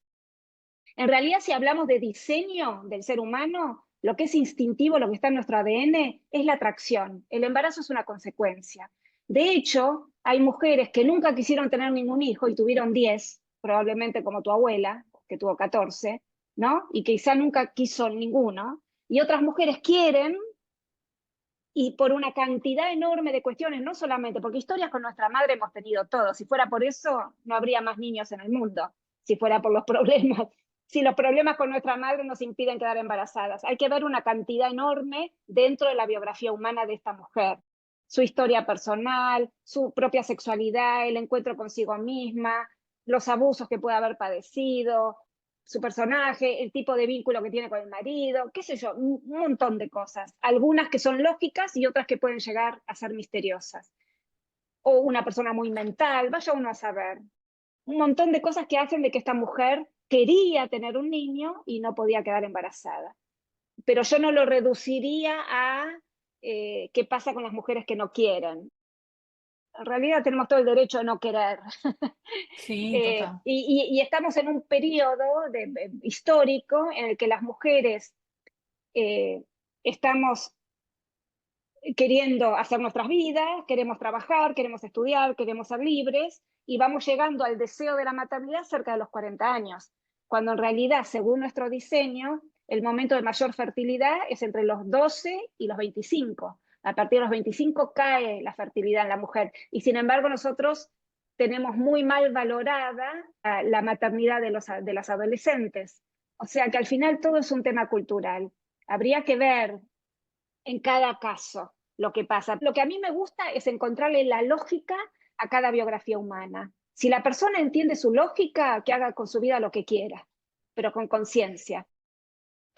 En realidad, si hablamos de diseño del ser humano, lo que es instintivo, lo que está en nuestro ADN, es la atracción. El embarazo es una consecuencia. De hecho, hay mujeres que nunca quisieron tener ningún hijo y tuvieron 10, probablemente como tu abuela, que tuvo 14, ¿no? Y quizá nunca quiso ninguno. Y otras mujeres quieren y por una cantidad enorme de cuestiones, no solamente, porque historias con nuestra madre hemos tenido todos. Si fuera por eso, no habría más niños en el mundo, si fuera por los problemas. Si los problemas con nuestra madre nos impiden quedar embarazadas. Hay que ver una cantidad enorme dentro de la biografía humana de esta mujer. Su historia personal, su propia sexualidad, el encuentro consigo misma, los abusos que puede haber padecido, su personaje, el tipo de vínculo que tiene con el marido, qué sé yo, un montón de cosas. Algunas que son lógicas y otras que pueden llegar a ser misteriosas. O una persona muy mental, vaya uno a saber. Un montón de cosas que hacen de que esta mujer quería tener un niño y no podía quedar embarazada. Pero yo no lo reduciría a qué pasa con las mujeres que no quieren. En realidad tenemos todo el derecho a no querer. Sim, total. Y estamos en un periodo histórico en el que las mujeres estamos queriendo hacer nuestras vidas, queremos trabajar, queremos estudiar, queremos ser libres y vamos llegando al deseo de la maternidad cerca de los 40 años, cuando en realidad, según nuestro diseño, el momento de mayor fertilidad es entre los 12 y los 25. A partir de los 25 cae la fertilidad en la mujer y sin embargo nosotros tenemos muy mal valorada la maternidad de las adolescentes. O sea que al final todo es un tema cultural. Habría que ver en cada caso lo que pasa. Lo que a mí me gusta es encontrarle la lógica a cada biografía humana. Si la persona entiende su lógica, que haga con su vida lo que quiera, pero con conciencia.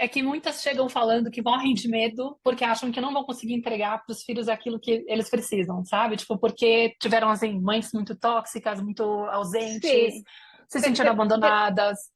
É que muitas chegam falando que morrem de medo porque acham que não vão conseguir entregar para os filhos aquilo que eles precisam, sabe? Tipo, porque tiveram assim, mães muito tóxicas, muito ausentes, Sí, se sentiram abandonadas.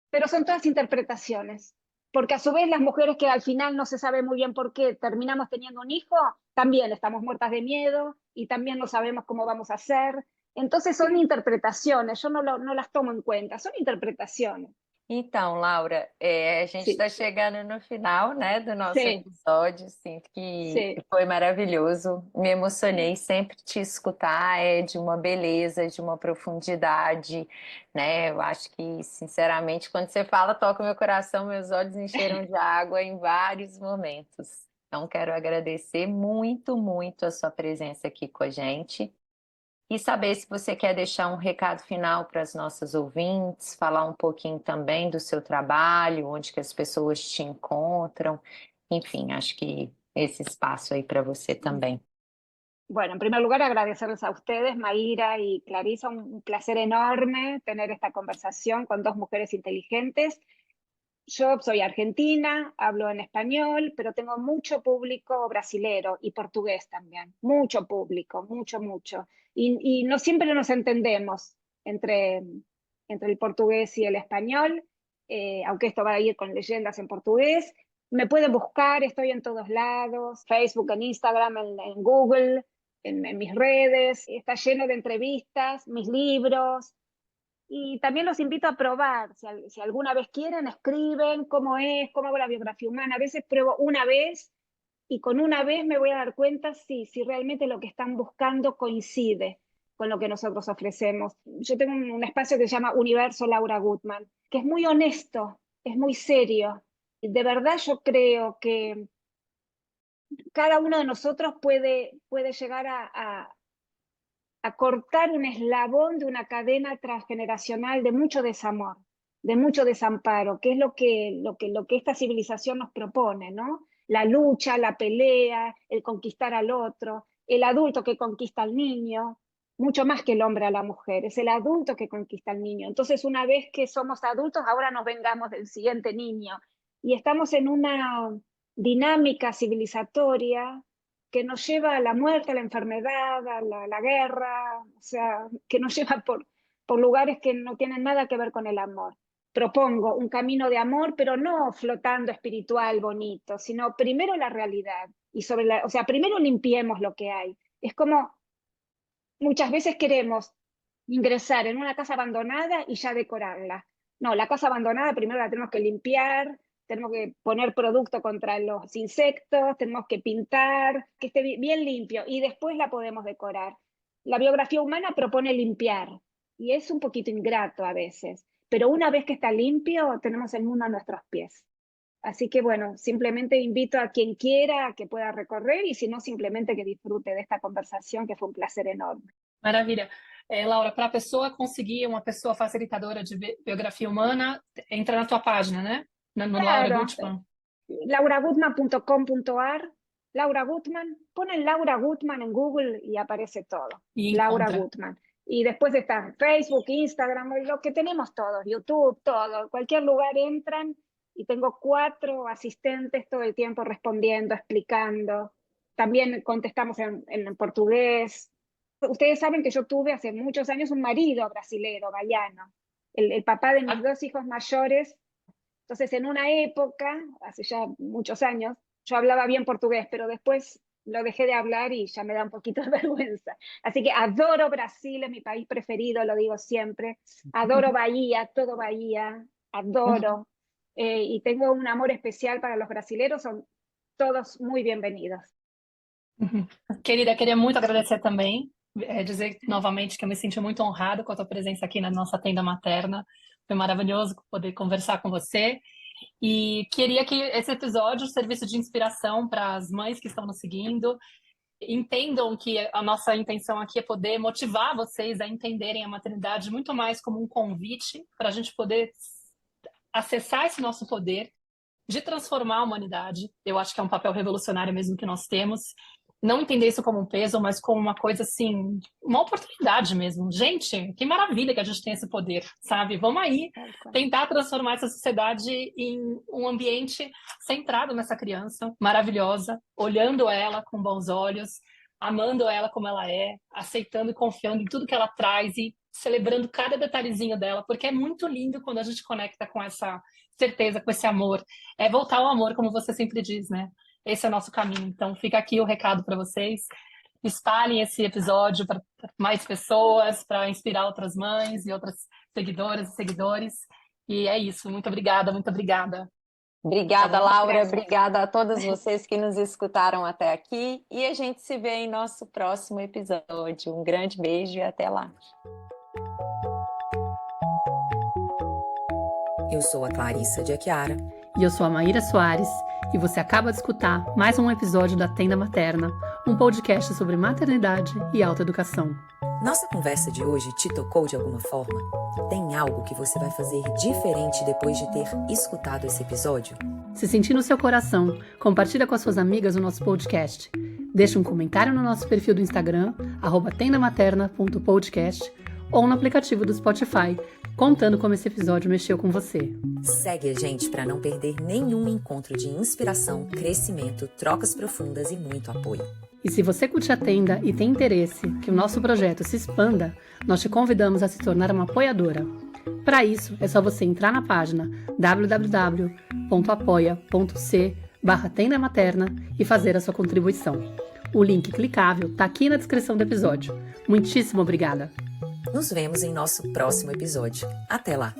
pero son todas interpretaciones. Porque a su vez las mujeres que al final no se sabe muy bien por qué terminamos teniendo un hijo, también estamos muertas de miedo y también no sabemos cómo vamos a hacer. Entonces son interpretaciones, yo no las tomo en cuenta, son interpretaciones. Então, Laura, a gente Sí, está chegando no final, né, do nosso sí, episódio. Sinto que sí. foi maravilhoso. Me emocionei sempre te escutar, é de uma beleza, de uma profundidade, né? Eu acho que, sinceramente, quando você fala, toca o meu coração, meus olhos encheram de água em vários momentos. Então, quero agradecer muito, muito a sua presença aqui com a gente. E saber se você quer deixar um recado final para as nossas ouvintes, falar um pouquinho também do seu trabalho, onde que as pessoas te encontram. Enfim, acho que esse espaço aí para você também. Bueno, en primer lugar, agradecerles a ustedes, Maíra y Clarisa, un placer enorme tener esta conversación con dos mujeres inteligentes. Yo soy argentina, hablo en español, pero tengo mucho público brasilero y portugués también, mucho público, mucho, mucho. Y no siempre nos entendemos entre el portugués y el español, aunque esto va a ir con leyendas en portugués. Me pueden buscar, estoy en todos lados, Facebook, en Instagram, en Google, en mis redes, está lleno de entrevistas, mis libros. Y también los invito a probar, si alguna vez quieren, escriben cómo es, cómo hago la biografía humana. A veces pruebo una vez y con una vez me voy a dar cuenta si realmente lo que están buscando coincide con lo que nosotros ofrecemos. Yo tengo un espacio que se llama Universo Laura Gutman, que es muy honesto, es muy serio. De verdad yo creo que cada uno de nosotros puede llegar a cortar un eslabón de una cadena transgeneracional de mucho desamor, de mucho desamparo, que es lo que esta civilización nos propone, ¿no? La lucha, la pelea, el conquistar al otro, el adulto que conquista al niño, mucho más que el hombre a la mujer, es el adulto que conquista al niño. Entonces, una vez que somos adultos, ahora nos vengamos del siguiente niño. Y estamos en una dinámica civilizatoria que nos lleva a la muerte, a la enfermedad, a la guerra, o sea, que nos lleva por lugares que no tienen nada que ver con el amor. Propongo un camino de amor, pero no flotando espiritual, bonito, sino primero la realidad. O sea, primero limpiemos lo que hay. Es como muchas veces queremos ingresar en una casa abandonada y ya decorarla. No, la casa abandonada primero la tenemos que limpiar, tenemos que poner producto contra los insectos, tenemos que pintar, que esté bien limpio y después la podemos decorar. La biografía humana propone limpiar y es un poquito ingrato a veces, pero una vez que está limpio tenemos el mundo a nuestros pies. Así que bueno, simplemente invito a quien quiera a que pueda recorrer y si no, simplemente que disfrute de esta conversación que fue un placer enorme. Maravilha. Laura, para a pessoa conseguir uma pessoa facilitadora de biografia humana, entra na tua página, né? No Claro. Laura Gutman. lauragutman.com.ar, Laura Gutman, ponen Laura Gutman en Google y aparece todo. Y Laura encontra. Gutman. Y después está Facebook, Instagram, lo que tenemos todos, YouTube, todo. Cualquier lugar entran y tengo 4 asistentes todo el tiempo respondiendo, explicando. También contestamos en portugués. Ustedes saben que yo tuve hace muchos años un marido brasilero, baiano, el papá de mis 2 hijos mayores. Entonces, en una época, hace ya muchos años, yo hablaba bien portugués, pero después lo dejé de hablar y ya me da un poquito de vergüenza. Así que adoro Brasil, es mi país preferido, lo digo siempre. Adoro Bahía, todo Bahía, adoro. Y tengo un amor especial para los brasileros, son todos muy bienvenidos. Querida, queria muito agradecer também, dizer novamente que eu me senti muito honrada com a tua presença aqui na nossa tenda materna. Foi maravilhoso poder conversar com você. E queria que esse episódio servisse de inspiração para as mães que estão nos seguindo. Entendam que a nossa intenção aqui é poder motivar vocês a entenderem a maternidade muito mais como um convite para a gente poder acessar esse nosso poder de transformar a humanidade. Eu acho que é um papel revolucionário mesmo que nós temos. Não entender isso como um peso, mas como uma coisa assim, uma oportunidade mesmo. Gente, que maravilha que a gente tem esse poder, sabe? Vamos aí tentar transformar essa sociedade em um ambiente centrado nessa criança maravilhosa, olhando ela com bons olhos, amando ela como ela é, aceitando e confiando em tudo que ela traz e celebrando cada detalhezinho dela, porque é muito lindo quando a gente conecta com essa certeza, com esse amor. É voltar ao amor, como você sempre diz, né? Esse é o nosso caminho. Então fica aqui o recado para vocês. Espalhem esse episódio para mais pessoas, para inspirar outras mães e outras seguidoras e seguidores. E é isso. Muito obrigada, muito obrigada. Obrigada, Laura. Obrigada a todas vocês que nos escutaram até aqui. E a gente se vê em nosso próximo episódio. Um grande beijo e até lá. Eu sou a Clarissa de Achiara. E eu sou a Maíra Soares, e você acaba de escutar mais um episódio da Tenda Materna, um podcast sobre maternidade e autoeducação. Nossa conversa de hoje te tocou de alguma forma? Tem algo que você vai fazer diferente depois de ter escutado esse episódio? Se sentir no seu coração, compartilha com as suas amigas o nosso podcast. Deixe um comentário no nosso perfil do Instagram, @tendamaterna.podcast, ou no aplicativo do Spotify, contando como esse episódio mexeu com você. Segue a gente para não perder nenhum encontro de inspiração, crescimento, trocas profundas e muito apoio. E se você curte a Tenda e tem interesse que o nosso projeto se expanda, nós te convidamos a se tornar uma apoiadora. Para isso, é só você entrar na página www.apoia.c/tendamaterna e fazer a sua contribuição. O link clicável está aqui na descrição do episódio. Muitíssimo obrigada! Nos vemos em nosso próximo episódio. Até lá!